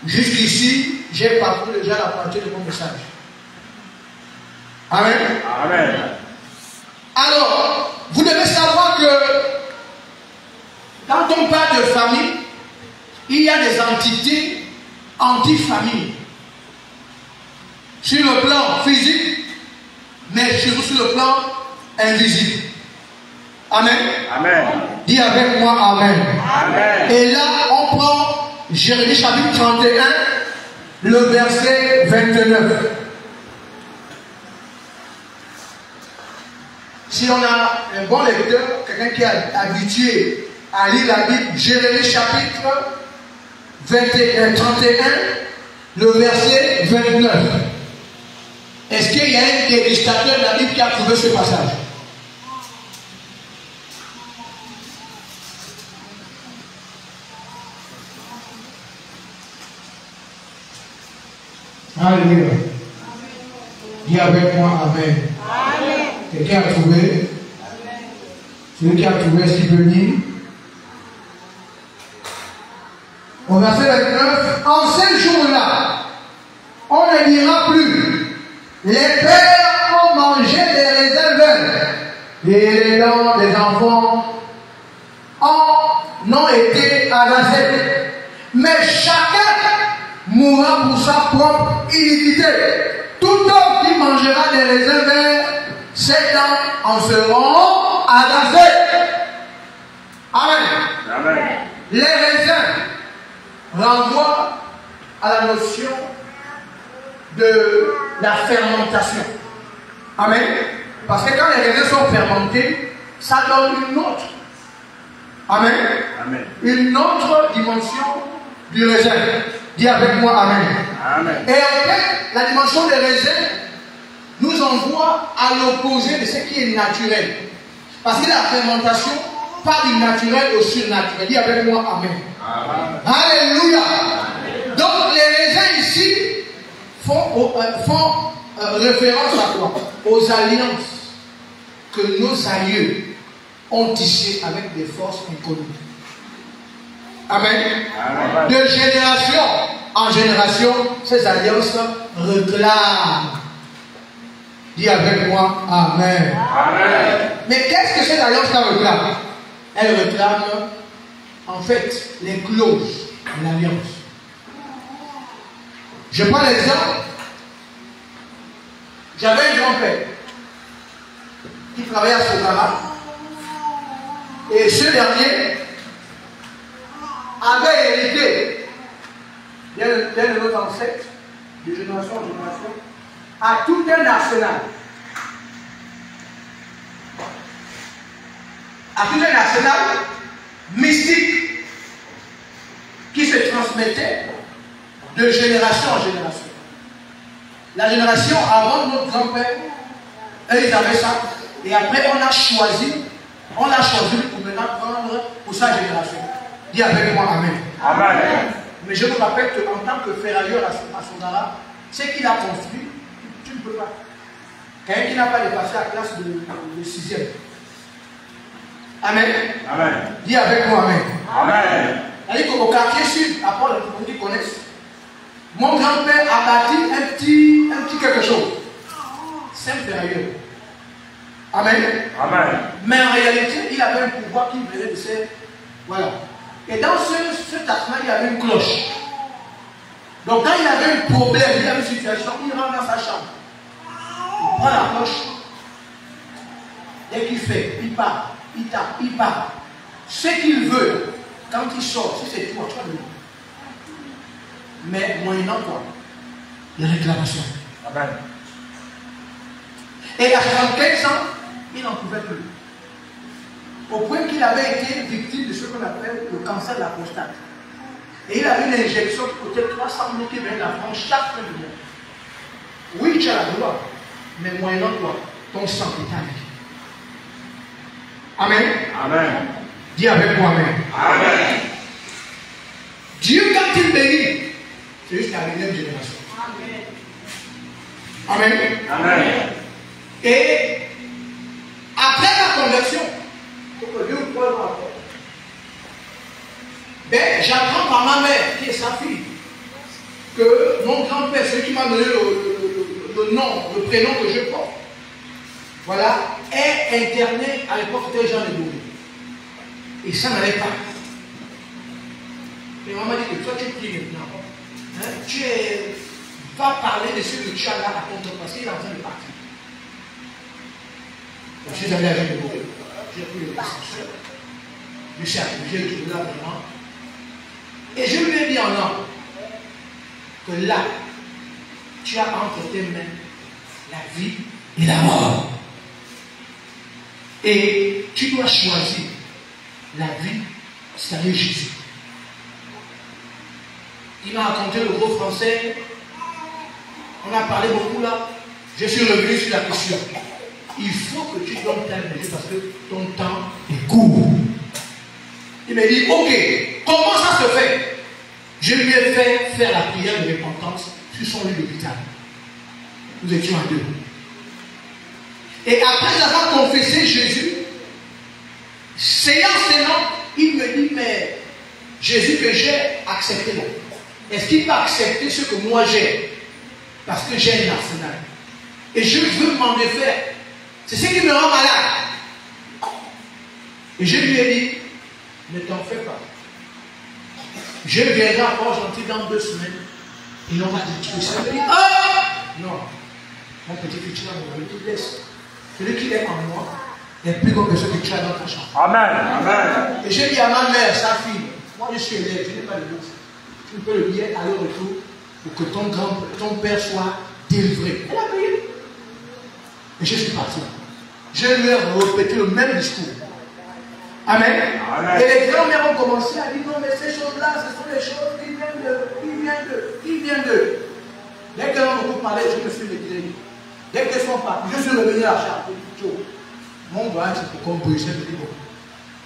Jusqu'ici, j'ai parcouru déjà la moitié de mon message. Amen. Amen. Alors, vous devez savoir que quand on parle de famille, il y a des entités anti-famille. Sur le plan physique, mais surtout sur le plan invisible. Amen. Amen. Dis avec moi Amen. Amen. Et là, on prend Jérémie chapitre 31, le verset 29. Si on a un bon lecteur, quelqu'un qui est habitué à lire la Bible, Jérémie chapitre 31, le verset 29. Est-ce qu'il y a un dégustateur de la Bible qui a trouvé ce passage? Alléluia. Dis avec moi Amen. Amen. Quelqu'un a trouvé? Amen. Celui qui a trouvé, est-ce qu'il peut dire? Au verset 29, en ces jours-là, on ne dira plus, les pères ont mangé des raisins verts et les dents des enfants ont été arrachées. Mais chacun mourra pour sa propre iniquité. Tout homme qui mangera des raisins verts, ses dents en seront arrachées. Amen. Amen. Les raisins renvoient à la notion de la fermentation. Amen. Parce que quand les raisins sont fermentés, ça donne une autre. Amen. Amen. Une autre dimension du raisin. Dis avec moi Amen. Amen. Et en fait, la dimension des raisins nous envoie à l'opposé de ce qui est naturel. Parce que la fermentation part du naturel au surnaturel. Dis avec moi Amen. Amen. Alléluia. Donc les raisins ici font référence à quoi? Aux alliances que nos aïeux ont tissées avec des forces inconnues. Amen. Amen. De génération en génération, ces alliances réclament. Dis avec moi Amen. Amen. Mais qu'est-ce que ces alliances-là réclament? Elles réclament en fait les clauses de l'alliance. Je prends l'exemple. J'avais un grand-père qui travaillait à Sokara et ce dernier avait hérité d'un de nos ancêtres, de génération en génération, à tout un arsenal. À tout un arsenal mystique qui se transmettait de génération en génération. La génération avant de notre grand-père, eux ils avaient ça. Et après on a choisi pour maintenant prendre pour sa génération. Dis avec moi Amen. Amen. Mais je vous rappelle qu'en tant que ferrailleur à Songara, ce qu'il a construit, tu ne peux pas. Quelqu'un qui n'a pas dépassé la classe de 6e. Amen. Amen. Dis avec moi Amen. Amen. C'est-à-dire qu'au quartier sud, à part les gens qui connaissent, mon grand-père a bâti un petit quelque chose. C'est un ferrailleur. Amen. Amen. Mais en réalité, il avait un pouvoir qui venait de ces. Voilà. Et dans cet arsenal, il y avait une cloche. Donc quand il avait un problème, il avait une situation, il rentre dans sa chambre. Il prend la cloche. Dès qu'il fait, il part, il tape, il part. Ce qu'il veut, quand il sort, si c'est toi, tu vas le dire. Mais moyennant quoi? Les réclamations. Amen. Et à 75 ans, il n'en pouvait plus. Au point qu'il avait été victime de ce qu'on appelle le cancer de la prostate. Et il avait une injection qui coûtait 300 000 qui venait de la France chaque fin de mois. Oui, tu as la gloire, mais moyennant quoi? Ton sang est avec. Amen. Amen. Dis avec moi Amen. Amen. Dieu, quand il bénit, c'est juste la deuxième génération. Amen. Amen. Amen. Et après la conversion, deux ou trois ans après, ben, j'apprends par ma mère, qui est sa fille, que mon grand-père, celui qui m'a donné le nom, le prénom que je porte, voilà, est interné à l'époque de Jean de Beauvais. Et ça n'allait pas. Et maman dit que toi tu pries maintenant. Hein, tu vas parler de ce que tu as là à ton parce qu'il est en train de partir. Donc, je suis allé à Jean de Beauvais. J'ai pris le pasteur. Je suis arrivé là vraiment. Et je lui ai dit en langue que là, tu as entre tes mains la vie et la mort. Et tu dois choisir la vie, c'est-à-dire Jésus. Il m'a raconté le gros français. On a parlé beaucoup là. Je suis revenu sur la question. Il faut que tu donnes ta vie parce que ton temps est court. Il m'a dit, ok, comment ça se fait? Je lui ai fait faire la prière de repentance sur son lit d'hôpital. Nous étions à deux. Et après avoir confessé Jésus, séance, il me dit, mais Jésus que j'ai accepté là, est-ce qu'il va accepter ce que moi j'ai? Parce que j'ai un arsenal. Et je veux m'en défaire. C'est ce qui me rend malade. Et je lui ai dit, ne t'en fais pas. Je viendrai à Port-Gentil dans 2 semaines. Et on va te tuer. Ça me dit, non. Mon petit futur, tu laisses. Celui qui est en moi est plus grand que ce que tu as dans ta chambre. Amen. Amen. Et j'ai dit à ma mère, sa fille, moi je suis élève, je n'ai pas de bourse. Tu me peux le billet aller-retour pour que ton père soit délivré. Elle a payé. Et je suis parti. Je lui ai répété le même discours. Amen. Amen. Et les grands-mères ont commencé à dire non, mais ces choses-là, ce sont des choses qui viennent de. Dès qu'elles ont beaucoup parlé, je me suis retiré. Dès qu'elles sont parties, je suis revenu à la charge. Mon voyage, c'est pour qu'on brise. Je me dis, bon,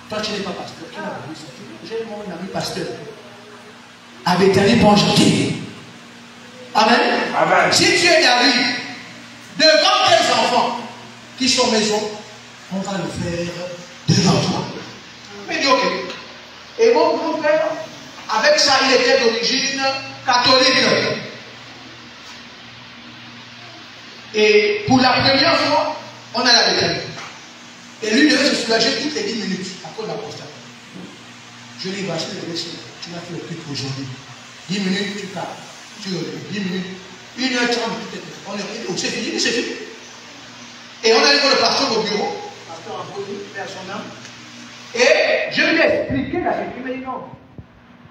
toi tu n'es pas pasteur, tu n'as pas vu ça. J'ai mon ami pasteur. Avec Thierry Port-Gentil. Amen. Amen. Si tu es David, devant tes enfants qui sont maison, on va le faire devant toi. Mais dis ok. Et mon grand-père, avec ça, il était d'origine catholique. Et pour la première fois, on a la déclaré. Et lui devait se soulager toutes les 10 minutes à cause de la prostate. Je lui ai dit, tu vas faire le truc aujourd'hui. 10 minutes, tu pars. Tu reviens. 10 minutes. 1h30, peut-être. On est c'est fini, c'est fini. Et on a vu le pasteur au bureau. Pasteur en pause, père son âme. Et je lui ai expliqué la sécurité. Il m'a dit non.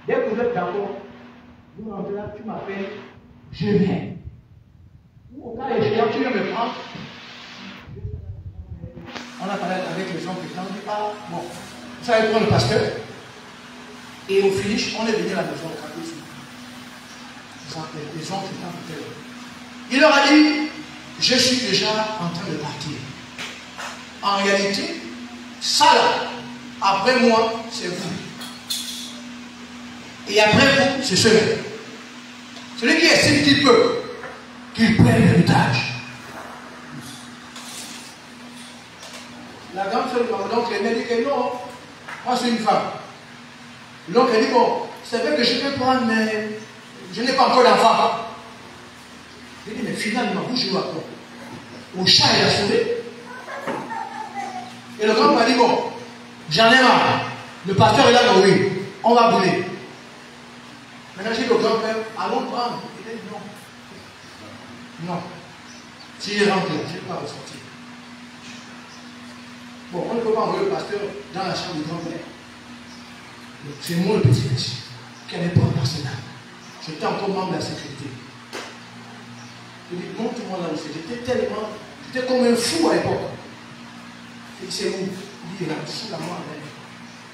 Dès que vous êtes d'accord, vous rentrez là, tu m'appelles, je viens. Au cas échéant, tu viens me prendre. On a parlé avec les gens qui ont dit, ah, bon, vous savez prendre le pasteur. Et au finish, on est venu à la maison, les gens qui étaient. Il leur a dit, je suis déjà en train de partir. En réalité, ça là, après moi, c'est vous. Et après vous, c'est celui. Celui qui estime qu'il peut, qu'il prenne l'héritage. La dame se demande, donc elle m'a dit que non, moi c'est une femme. Donc elle dit, bon, c'est vrai que je peux prendre, mais je n'ai pas encore d'enfant. Je dis, mais finalement, vous jouez à quoi? Au chat et la souris. Et le grand m'a dit, bon, j'en ai marre. Le pasteur est là, dans oui, on va brûler. Maintenant, j'ai dit au grand-père, allons prendre. Il dit, non. Non. Si je rentre, je ne vais pas ressortir. Bon, on ne peut pas envoyer le pasteur dans la chambre du grand-père. C'est moi le petit qui avait pas un arsenal. J'étais encore membre de la sécurité. Je dis, montre-moi là où c'est. J'étais comme un fou à l'époque. Il dit, c'est où? Il dit, là, sous la main,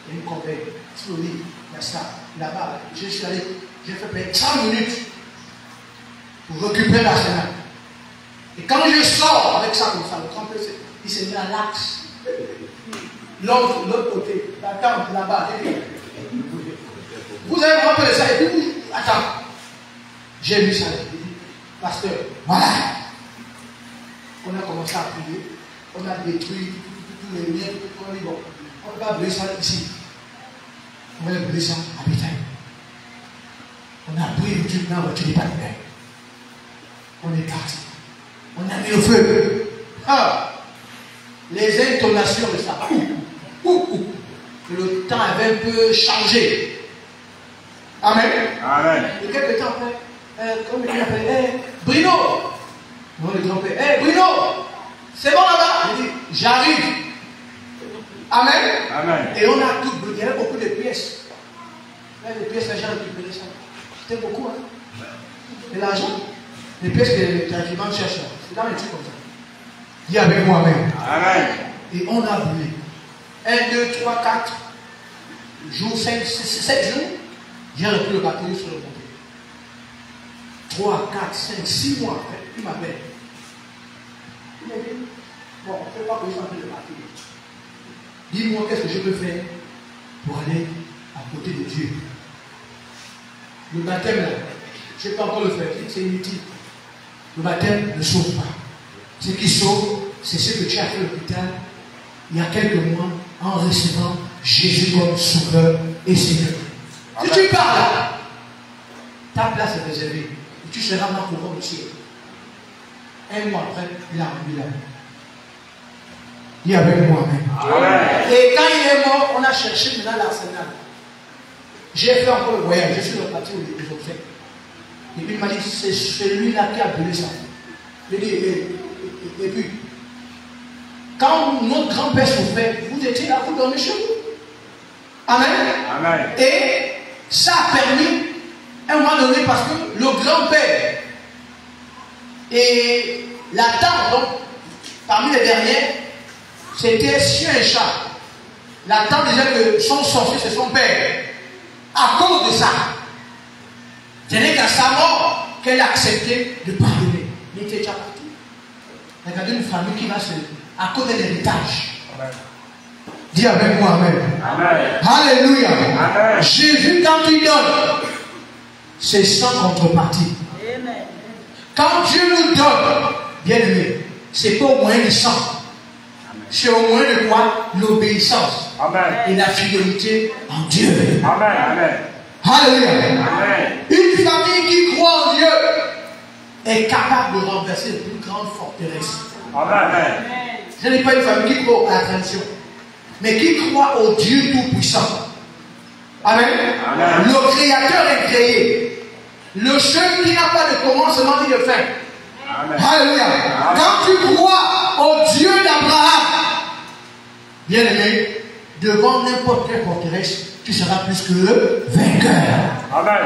il y a une corbeille, sous le lit, il y a ça, là-bas. Je suis allé, j'ai fait peut-être 30 minutes pour récupérer l'arsenal. Et quand je sors avec ça comme ça, le grand-père, il s'est mis à l'axe. L'autre côté, la tente là-bas. Vous avez rappelé ça et puis, attends. J'ai vu ça. Il dit, pasteur, voilà. On a commencé à prier. On a détruit tous les liens. On a dit, bon, on ne va pas brûler ça ici. On va brûler ça à Béthel. On a brûlé le Dieu dans la voiture des partenaires. On est parti. On a mis le feu. Ah. Les intonations de ça. Le temps avait un peu changé. Amen. Amen. Et quelques temps après, comme il appelle, Bruno. Non, le grand-père, Bruno, c'est bon là-bas. Il dit, j'arrive. Amen. Amen. Et on a tout brûlé. Il y avait beaucoup de pièces. Là, les pièces, les gens récupéraient ça. C'était beaucoup, hein. Et l'argent, les pièces que les tranquillement cherchent, c'est dans les trucs comme ça. Dis avec moi, Amen. Amen. Et on a brûlé. 1, 2, 3, 4 jours, 5, 6, 7 jours. J'ai repris le batterie sur le côté. 3, 4, 5, 6 mois après, il m'appelle. Il m'a dit, bon, on ne peut pas présenter le batterie. Dis-moi qu'est-ce que je peux faire pour aller à côté de Dieu. Le baptême, là, je ne peux pas encore le faire, c'est inutile. Le baptême ne sauve pas. Ce qui sauve, c'est ce que tu as fait à l'hôpital il y a quelques mois en recevant Jésus comme Sauveur et Seigneur. Si tu parles là, ta place est réservée. Et tu seras mort pour le ciel. Un mois après, il a rendu là. Dis avec moi, Amen. Et quand il est mort, on a cherché maintenant l'arsenal. J'ai fait encore le voyage, je suis reparti où ils ont fait. Et puis il m'a dit, c'est celui-là qui a brûlé ça. J'ai dit, et puis, quand notre grand-père souffrait, vous étiez là, vous dormez chez vous. Amen. Amen. Et ça a permis, à un moment donné, parce que le grand-père et la tante, donc, parmi les derniers, c'était chien et chat. La tante disait que son sorcier, c'est son père. À cause de ça, ce n'est qu'à sa mort qu'elle a accepté de pardonner. Il était déjà parti. Regardez une famille qui va se... à cause de l'héritage. Dis avec moi, Amen. Amen. Alléluia. Amen. Jésus, quand il donne, c'est sans contrepartie. Amen. Quand Dieu nous donne, bien aimé, c'est pas au moyen du sang. C'est au moyen de quoi? L'obéissance. Amen. Et la fidélité en Dieu. Amen. Amen. Alléluia. Amen. Une famille qui croit en Dieu est capable de renverser les plus grandes forteresses. Amen. Ce n'est pas une famille qui croit à la tradition, mais qui croit au Dieu Tout-Puissant. Amen. Amen. Le Créateur est créé. Le seul qui n'a pas de commencement ni de fin. Amen. Alléluia. Quand tu crois au Dieu d'Abraham, bien aimé, devant n'importe quelle forteresse, tu seras plus que vainqueur. Amen.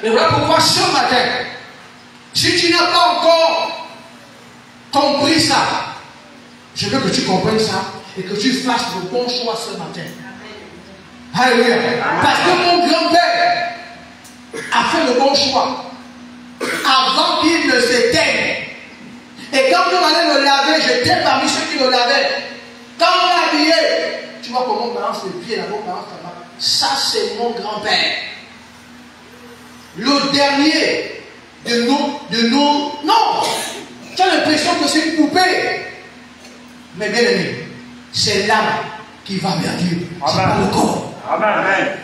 Et voilà pourquoi ce matin, si tu n'as pas encore compris ça, je veux que tu comprennes ça et que tu fasses le bon choix ce matin. Alléluia. Parce que mon grand-père a fait le bon choix avant qu'il ne s'éteigne. Et quand on allait le laver, j'étais parmi ceux qui le lavaient. Quand on l'a habillé, tu vois comment on balance les pieds là-bas, on balance là-bas. Ça, c'est mon grand-père. Le dernier de nos... Non! Tu as l'impression que c'est une poupée. Mais bien aimé, c'est l'âme qui va vers Dieu. C'est pas le corps. Amen.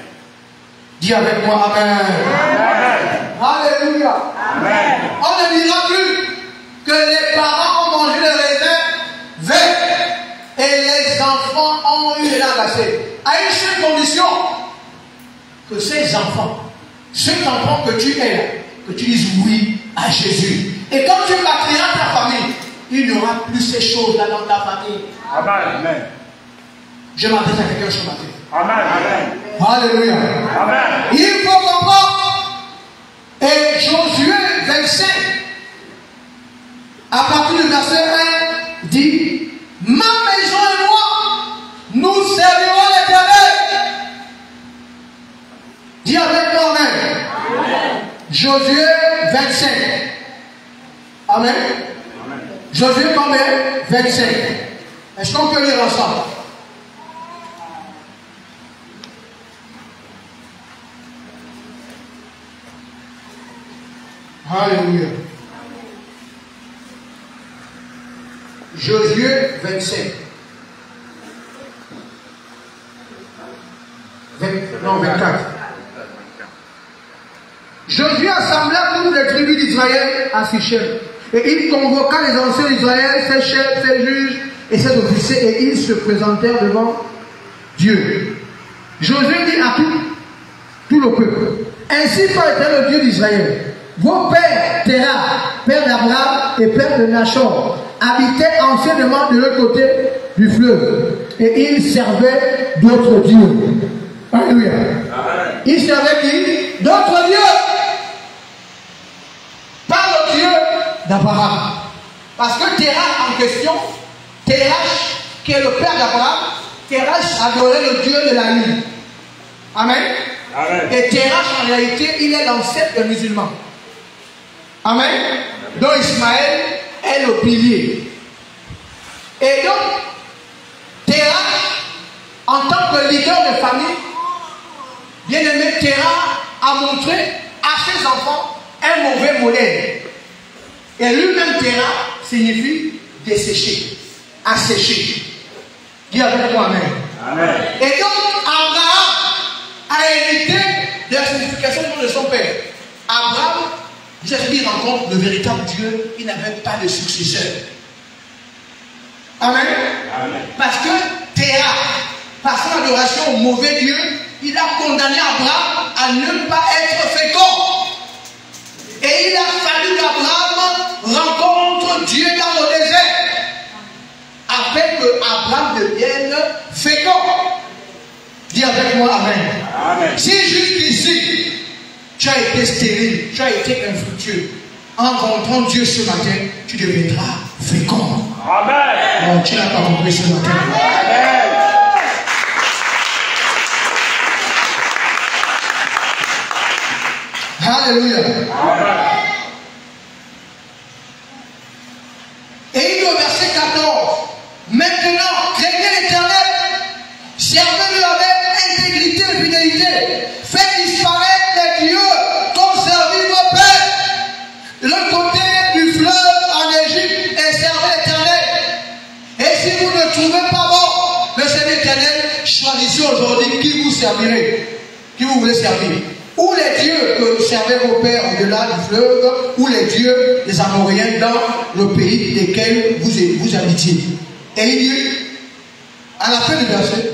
Dis avec moi, Amen. Amen. Alléluia. Amen. On ne dira plus que les parents ont mangé le raisin vert et les enfants ont eu les dents cassées. À une seule condition, que ces enfants que tu es là, que tu dises oui à Jésus. Et quand tu bâtiras ta famille, il n'y aura plus ces choses-là dans ta famille. Amen. Je m'adresse à quelqu'un ce matin. Amen. Alléluia. Amen. Il faut comprendre. Et Josué 25, à partir du verset 1, dit: ma maison et moi, nous servirons l'Éternel. Dis avec moi, Amen. Josué 25. Amen. Josué combien? 25. Est-ce qu'on peut lire ensemble? Alléluia. Josué 25. Non, 24. Josué assembla toutes les tribus d'Israël à Sichem. Et il convoqua les anciens d'Israël, ses chefs, ses juges et ses officiers, et ils se présentèrent devant Dieu. Josué dit à tout le peuple: ainsi parle le Dieu d'Israël. Vos pères, Terah, père d'Abraham et père de Nachor, habitaient anciennement de l'autre côté du fleuve, et ils servaient d'autres dieux. Alléluia. Ils servaient qui? D'autres dieux. Pas le Dieu d'Abraham. Parce que Terah en question, Terah, qui est le père d'Abraham, Terah adorait le Dieu de la lune. Amen. Amen. Et Terah, en réalité, il est l'ancêtre des musulmans. Amen. Donc Ismaël est le pilier. Et donc, Terah, en tant que leader de famille, bien aimé, Terah a montré à ses enfants un mauvais modèle. Et lui-même, Terah, signifie dessécher, assécher. Dis avec moi, amen. Amen. Et donc, Abraham a hérité de la signification de son père. Abraham, il rencontre le véritable Dieu, il n'avait pas de successeur. Amen. Amen. Parce que Terah, par son adoration au mauvais Dieu, il a condamné Abraham à ne pas être fécond. Et il a fallu qu'Abraham rencontre Dieu dans le désert, afin que Abraham devienne fécond. Dis avec moi, amen. Amen. Si jusqu'ici, tu as été stérile, tu as été infructueux, en rencontrant Dieu ce matin, tu deviendras fécond. Amen. Oh, tu n'as pas compris ce matin. Amen. Alléluia. Amen. Et il dit au verset 14, maintenant, craignez l'Éternel, servez-le avec intégrité et fidélité, faites disparaître les dieux comme servi vos pères de l'autre côté du fleuve en Égypte, et servez l'Éternel. Et si vous ne trouvez pas bon le Seigneur l'Éternel, choisissez aujourd'hui qui vous servirez, qui vous voulez servir. Ou les dieux que servaient vos pères au-delà du fleuve, ou les dieux des Amoréens dans le pays desquels vous habitiez. Et il dit, à la fin du verset,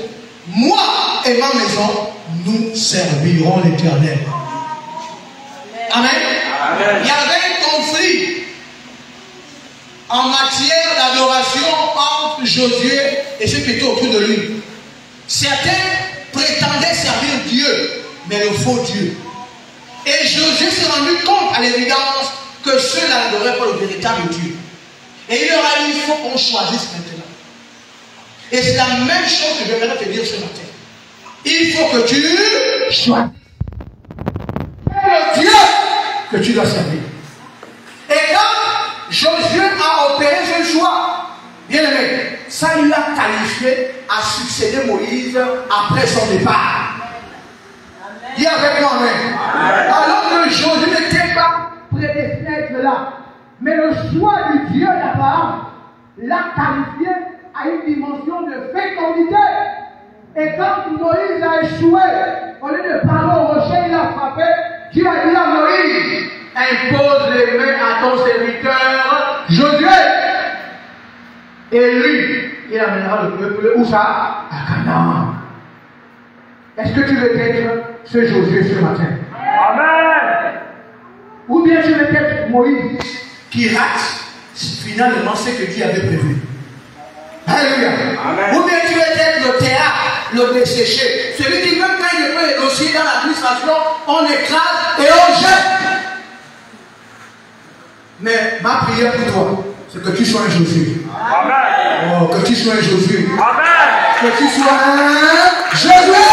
moi et ma maison, nous servirons l'Éternel. Amen. Amen. Il y avait un conflit en matière d'adoration entre Josué et ceux qui étaient autour de lui. Certains prétendaient servir Dieu, mais le faux Dieu. Et Josué s'est rendu compte à l'évidence que ceux-là n'adoraient pas le véritable Dieu. Et il leur a dit, il faut qu'on choisisse maintenant. Et c'est la même chose que je viens de te dire ce matin. Il faut que tu choisisses le Dieu que tu dois servir. Et quand Josué a opéré ce choix, bien aimé, ça lui a qualifié à succéder Moïse après son départ. Dis avec moi, amen. Alors que Josué n'était pas prédestiné à être là. Mais le choix du Dieu d'Abraham l'a qualifié à une dimension de fécondité. Et quand Moïse a échoué, au lieu de parler au rocher, il a frappé. Dieu a dit à Moïse, impose les mains à ton serviteur Josué. Et lui, il amènera le peuple, où ça? À Canaan. Est-ce que tu veux être ce Josué ce matin? Amen. Ou bien tu veux être Moïse qui rate finalement ce que Dieu avait prévu? Alléluia. Amen. Ou bien tu veux être le théâtre, le desséché, celui qui même quand il est les dossiers dans l'administration, on écrase et on jette. Mais ma prière pour toi, c'est que tu sois un Josué. Amen. Oh, que tu sois un Josué. Amen. Que tu sois un Josué.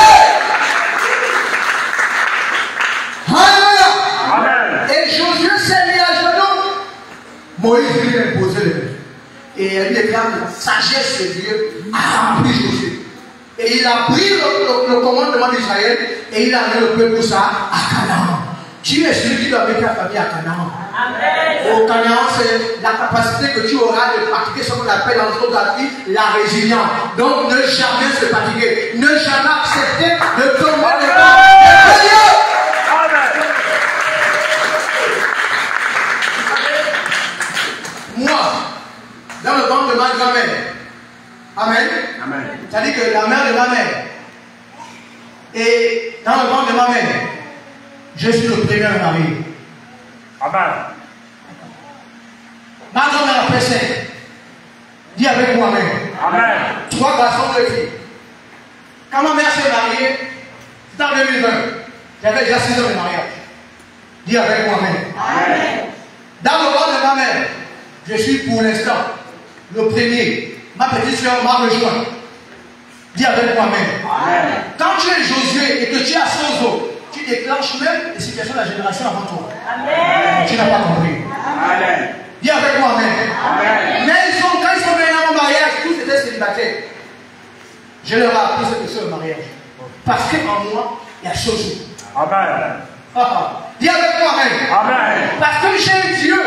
Alléluia. Amen. Et Josué s'est mis à genoux. Moïse lui a imposé les mains. Et elle lui déclare que la sagesse de Dieu a rempli Josué. Et il a pris le commandement d'Israël et il a amené le peuple ça à Canaan. Tu es celui qui doit mettre ta famille à Canaan. Au Canaan, c'est la capacité que tu auras de pratiquer ce qu'on appelle dans notre vie la résilience. Donc ne jamais se fatiguer, ne jamais accepter de tomber devant Dieu. Moi, dans le ventre de ma grand-mère, amen. C'est-à-dire que la mère de ma mère, et dans le ventre de ma mère, je suis le premier mari. Amen. Ma grand-mère a fait 5. Dis avec moi, amen. Amen. 3 garçons, 2 filles. Quand ma mère s'est mariée, c'était en 2020. J'avais déjà 6 ans de mariage. Dis avec moi, amen. Amen. Dans le ventre de ma mère, je suis pour l'instant le premier. Ma petite soeur m'a rejoint. Dis avec moi, amen. Quand tu es Josué et que tu as 100 ans, tu déclenches même les situations de la génération avant toi. Amen. Tu n'as pas compris. Amen. Dis avec moi, amen. Amen. Mais quand ils sont venus au mariage, tous étaient célibataires. Je leur ai appris ce que c'est le mariage. Parce qu'en moi, il y a Josué. Amen. Dis avec moi, amen. Amen. Parce que j'ai un Dieu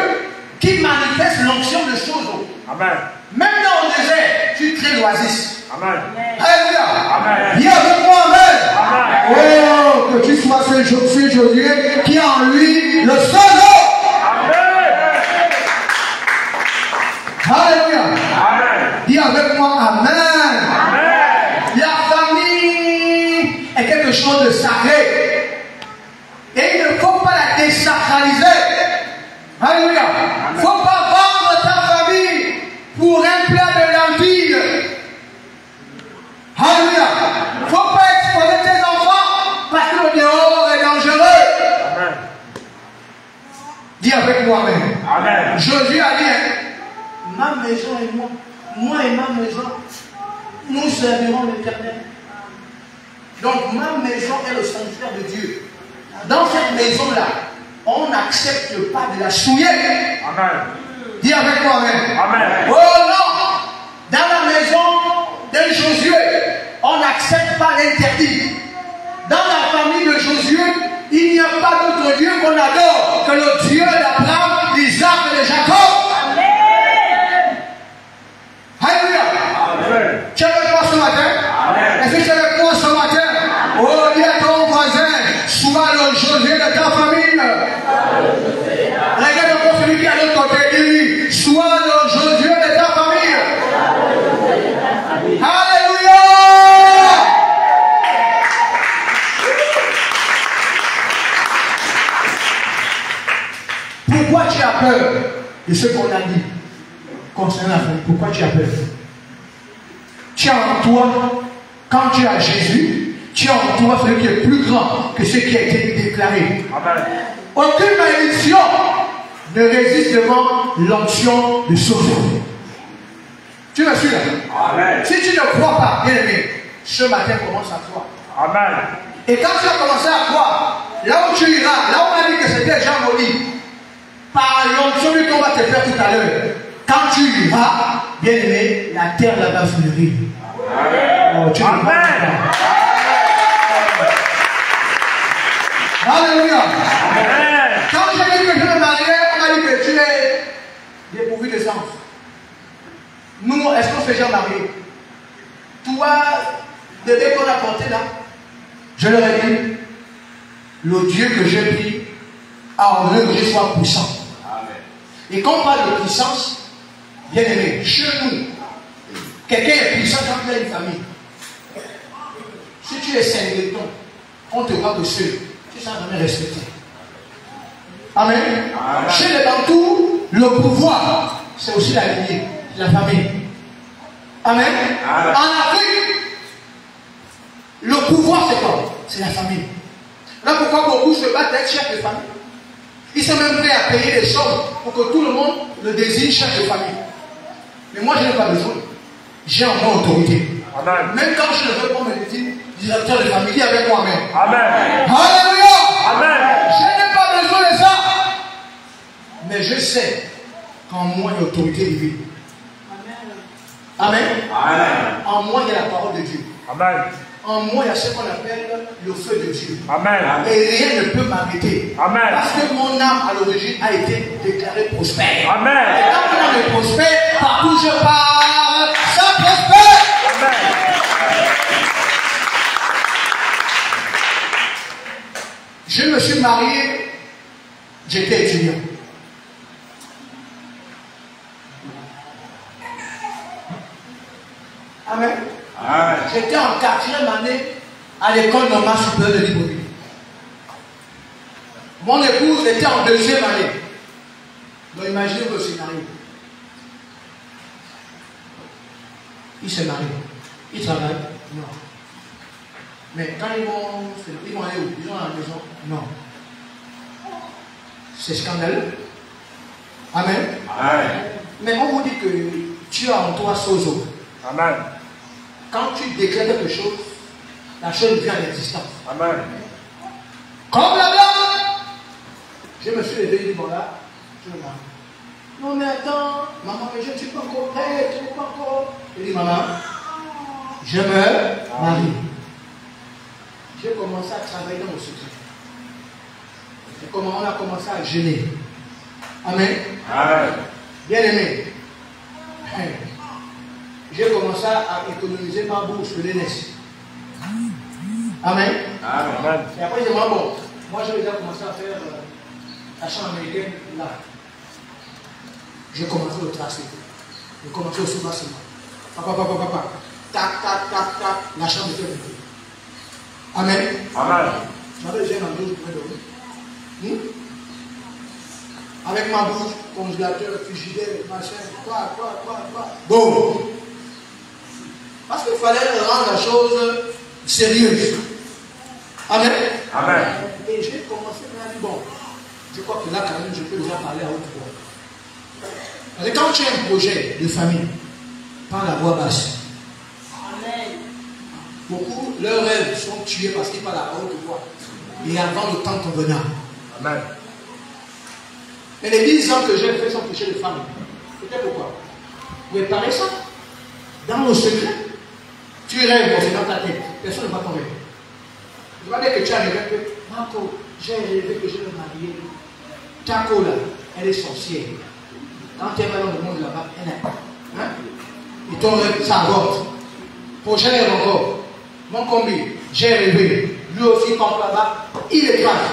qui manifeste l'onction de choses. Amen. Même dans le désert, tu crées l'oasis. Amen. Alléluia. Amen. Dis avec moi, amen. Amen. Oh, que tu sois ce Josué qui a en lui le seul. Amen. Alléluia. Amen. Dis avec moi, amen. Amen. La famille est quelque chose de sacré. Et il ne faut pas la désacraliser. Alléluia. Il ne faut pas vendre ta famille pour un plat de lentilles. Alléluia. Il ne faut pas exposer tes enfants parce que le dehors est dangereux. Amen. Dis avec moi, amen. Amen. Jésus a dit, ma maison et moi et ma maison, nous servirons l'Éternel. Donc ma maison est le sanctuaire de Dieu. Dans cette maison-là, on n'accepte pas de la souiller. Amen. Dis avec moi, amen. Amen. Oh non! Dans la maison de Josué, on n'accepte pas l'interdit. Dans la famille de Josué, il n'y a pas d'autre Dieu qu'on adore que le Dieu d'Abraham, d'Isaac et de Jacob. Amen. Alléluia. Amen. Tu es avec moi ce matin? Amen. Est-ce que tu es avec moi ce matin? Oh, dis à ton voisin, sois le Josué de ta famille. Regarde celui qui est à l'autre côté, dis-lui, sois le Josué de ta famille. Alléluia. Pourquoi tu as peur de ce qu'on a dit concernant la famille? Pourquoi tu as peur? Tu as en toi, quand tu as Jésus, tu as en toi celui qui est plus grand que ce qui a été déclaré. Amen. Aucune malédiction ne résiste devant l'onction de sauver. Tu me suis là? Amen. Si tu ne crois pas, bien aimé, ce matin commence à croire. Amen. Et quand tu as commencé à croire, là où tu iras, là où on a dit que c'était déjà maudit, par l'onction qu'on va te faire tout à l'heure, quand tu iras, bien aimé, la terre là-bas fleurit. Oh, tu Amen. Alléluia. Amen. Quand j'ai dit que je me mariais, on m'a dit que tu es dépourvu de sens. Nous, est-ce qu'on s'est déjà marié? Toi, bébé qu'on a porté là, je leur ai dit, le Dieu que j'ai pris a ordonné que je sois puissant. Amen. Et quand on parle de puissance, bien aimé, chez nous, quelqu'un est puissant quand tu as une famille. Si tu es singleton, on te voit que seul. Tu ne seras jamais respecté. Amen. Amen. Chez les Bantous, le pouvoir, c'est aussi la lignée, la famille. Amen. Amen. En Afrique, le pouvoir, c'est quoi? C'est la famille. Là, pourquoi beaucoup se battent avec chef de famille? Ils sont même prêts à payer des sommes pour que tout le monde le désigne chef de famille. Mais moi, je n'ai pas besoin. J'ai en moi autorité. Amen. Même quand je ne veux pas me dire directeur de famille avec moi-même. Amen. Alléluia. Amen. Je n'ai pas besoin de ça. Mais je sais qu'en moi, il y a autorité divine. Amen. Amen. En moi, il y a la parole de Dieu. Amen. En moi, il y a ce qu'on appelle le feu de Dieu. Amen. Et rien ne peut m'arrêter. Amen. Parce que mon âme, à l'origine, a été déclarée prospère. Amen. Et quand mon âme est prospère, partout où je pars, ça prospère. Amen. Je me suis marié, j'étais étudiant. Amen. Amen. J'étais en 4e année à l'école normale supérieure de Libreville. Mon épouse était en 2e année. Donc imaginez le scénario. Il se marie. Il travaille. Non. Mais quand ils vont aller où? Ils vont à la maison? Non. C'est scandaleux. Amen. Amen. Mais on vous dit que tu as en toi sozo. Amen. Quand tu déclares quelque chose, la chose vient à l'existence. Amen. Comme la dame, je me suis levé et dit, bon là, je me marie. Non mais attends, maman, mais je ne suis pas encore prête, je ne suis pas encore. Je dis, maman, je me marie. J'ai commencé à travailler dans le secret. On a commencé à jeûner. Amen. Amen. Bien aimé. J'ai commencé à économiser ma bourse de l'aînesse. Amen. Amen. Et après, j'ai dit, bon, moi j'ai déjà commencé à faire la chambre américaine là. J'ai commencé le tracé. J'ai commencé au soubassement. Papa. Tac, la chambre était montée. Amen. Amen. J'avais déjà un endroit où je pouvais dormir. Avec ma bouche, congélateur, frigidaire, machin, quoi. Bon. Parce qu'il fallait rendre la chose sérieuse. Amen. Amen. Et j'ai commencé à dire, bon, je crois que là, quand même, je peux déjà parler à haute voix. Parce que quand tu as un projet de famille, parle à voix basse. Amen. Beaucoup, leurs rêves sont tués parce qu'ils parlent à haute voix. Et avant le temps convenant. Amen. Mais les 10 ans que j'ai fait sans toucher de famille, c'était pourquoi? Vous parlez ça dans le secret. Tu rêves, c'est dans ta tête. Personne ne va tomber. Je vais dire que tu as rêvé que, Marco, j'ai rêvé que je me marier. Taco là, elle est sorcière. Quand tu es dans le monde là-bas, elle n'est pas. Hein? Et ton rêve, ça avorte. Prochain rêve encore. Mon combi, j'ai rêvé. Lui aussi, quand là-bas, il est grave.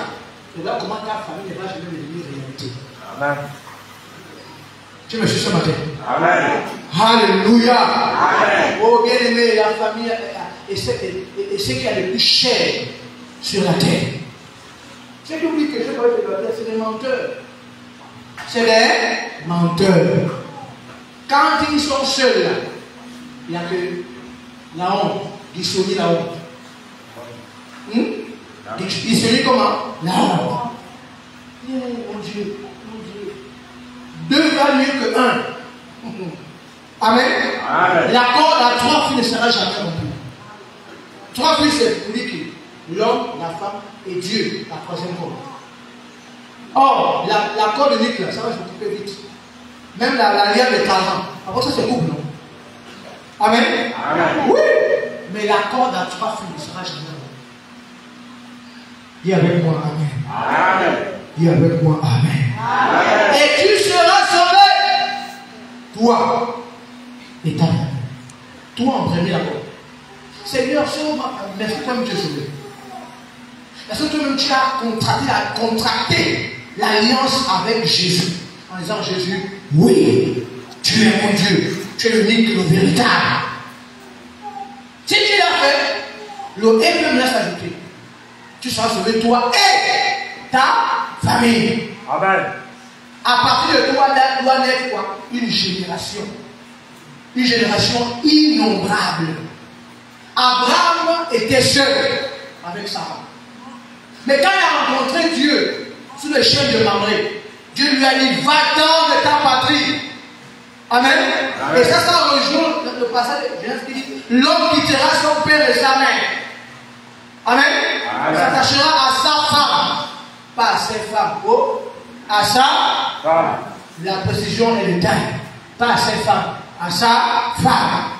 Et là, comment ta famille ne va jamais devenir réalité? Amen. Tu me suis ce matin. Amen. Alléluia. Amen. Oh bien aimé, la famille est ce qu'il y a de plus cher sur la terre. C'est l'oubli que je parle de la terre, c'est des menteurs. C'est des menteurs. Quand ils sont seuls là, il n'y a que la honte, dissoluer la honte. Dissoluer comment? La honte. Mon Dieu. Deux valent mieux que un. Amen. Amen. La corde à 3 filles ne sera jamais rompue. 3 filles, c'est pour dire que l'homme, la femme et Dieu, la troisième corde. Or, la corde unique, là, ça va se couper vite. Même la lien des talents. Après ça, c'est couple, non? Amen. Amen. Oui. Mais la corde à 3 filles ne sera jamais rompue. Dis avec moi, Amen. Amen. Dis avec moi, Amen. Amen. Et tu seras sauvé. Toi et ta famille. Toi en premier d'abord. Seigneur, sauve-moi. Mais est-ce que toi-même tu es sauvé? Est-ce que toi-même tu as contracté l'alliance avec Jésus? En disant Jésus, oui, tu es mon Dieu. Tu es l'unique, le véritable. Si tu l'as fait, le et peut me laisse ajouter. Tu seras sauvé toi et ta famille. Amen. À partir de toi, doit naître quoi? Une génération. Une génération innombrable. Abraham était seul avec Sarah. Mais quand il a rencontré Dieu sur le chemin de Mamré, Dieu lui a dit, va-t'en de ta patrie. Amen. Amen. Et ça rejoint le passage de Genèse qui dit, l'homme quittera son père et sa mère. Amen. Amen. S'attachera à sa femme, pas à ses femmes. Oh, à sa Femme. la précision et le taille, pas à ses femmes. à sa femme.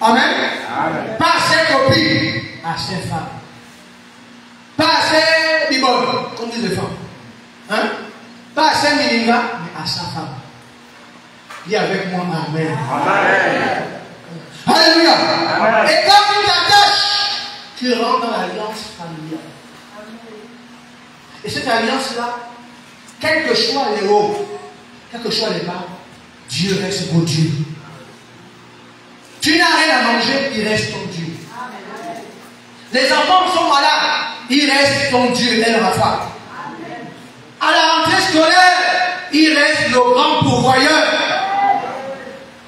Amen. Amen. Pas à ses copines, à ses femmes. Pas à ses bibones, comme disent les femmes. Hein? Pas à ses miningas, mais à sa femme. Dis avec moi Amen. Amen. Alléluia. Amen. Et quand tu t'attaches, tu rentres dans l'alliance familiale. Et cette alliance-là, quel que soit les hauts, quel que soit les bas, Dieu reste beau Dieu. Tu n'as rien à manger, il reste ton Dieu. Les enfants sont malades, il reste ton Dieu, elle ma femme. À la rentrée scolaire, il reste le grand pourvoyeur.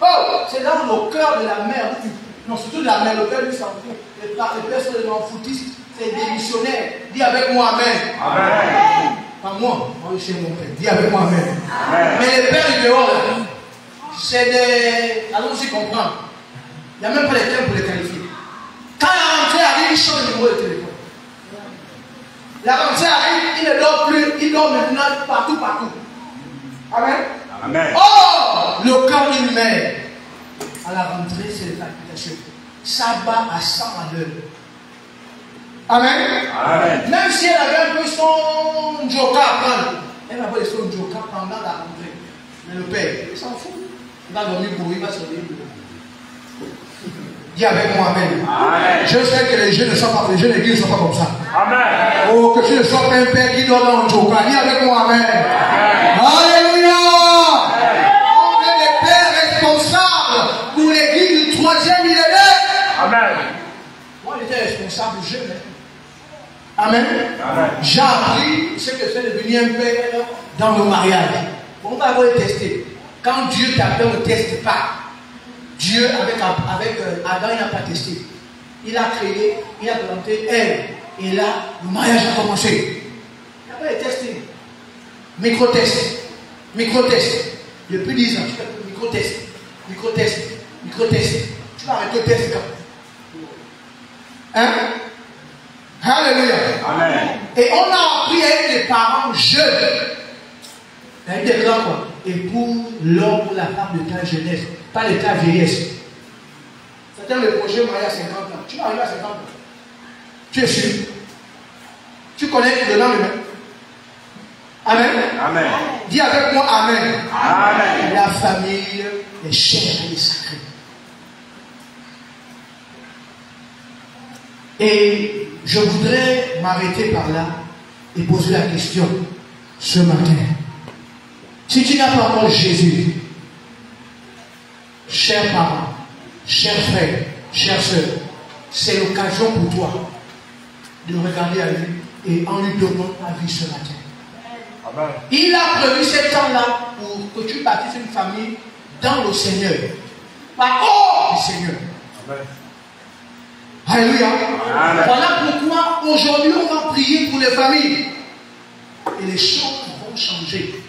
Oh, c'est dans le cœur de la mère. Non, surtout de la mère, le père lui s'en fout. Les pères sont des enfoutistes, c'est des missionnaires. Dis avec moi Amen. Amen. Pas moi, moi je suis mon père. Dis avec moi Amen. Amen. Mais les pères du dehors, c'est des. Allons-y comprendre. Il n'y a même pas les termes pour les qualifier. Quand la rentrée arrive, il change le numéro de téléphone. La rentrée arrive, il ne dort plus, il dort maintenant partout. Amen. Amen. Oh, le corps d'une mère, à la rentrée, c'est les palpitations. Ça bat à 100 à l'heure. Amen. Amen. Même si elle avait un peu son joker à prendre, elle va avoir son joker pendant la rentrée. Mais le père, il s'en fout. Il va dormir pour lui, il va se réveiller. Dis avec moi Amen. Amen. Je sais que les jeunes ne sont pas, les jeunes églises ne sont pas comme ça. Amen. Oh, que tu ne sois pas un père qui dort dans le joker. Dis avec moi Amen. Alléluia. On est les pères responsables pour l'église du 3e millénaire. Amen. Moi, j'étais responsable jeune. Amen. Amen. J'ai appris ce que c'est de devenir un père dans le mariage. On va le tester. Quand Dieu t'appelle, on ne teste pas. Dieu, avec Adam, il n'a pas testé. Il a créé, il a planté Ève. Et là, le mariage a commencé. Il n'a pas été testé. Micro-test. Depuis 10 ans, tu fais micro-test. Tu vas arrêter le test quand? Hein? Alléluia. Amen. Et on a appris à être des parents jeunes. Il y a eu des grands quoi. Et pour l'homme, pour la femme de ta jeunesse, pas de ta vieillesse. C'était le projet mariage à 50 ans. Tu vas arriver à 50 ans. Tu es sûr? Tu connais le lendemain? Amen. Amen. Dis avec moi Amen. Amen. La famille est chère et sacrée. Et je voudrais m'arrêter par là et poser la question ce matin. Si tu n'as pas encore Jésus, chers parents, chers frères, chères sœurs, c'est l'occasion pour toi de regarder à lui et en lui donnant ta vie ce matin. Amen. Il a prévu ce temps-là pour que tu bâtisses une famille dans le Seigneur, pas hors du Seigneur. Amen. Alléluia. Amen. Voilà pourquoi aujourd'hui on va prier pour les familles. Et les choses vont changer.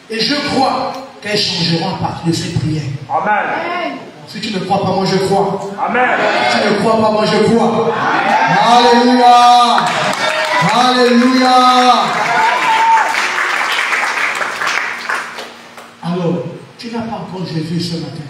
Et je crois qu'elles changeront à partir de cette prière. Amen. Si tu ne crois pas, moi je crois. Amen. Si tu ne crois pas, moi je crois. Alléluia. Alléluia. Alors, tu n'as pas encore Jésus ce matin.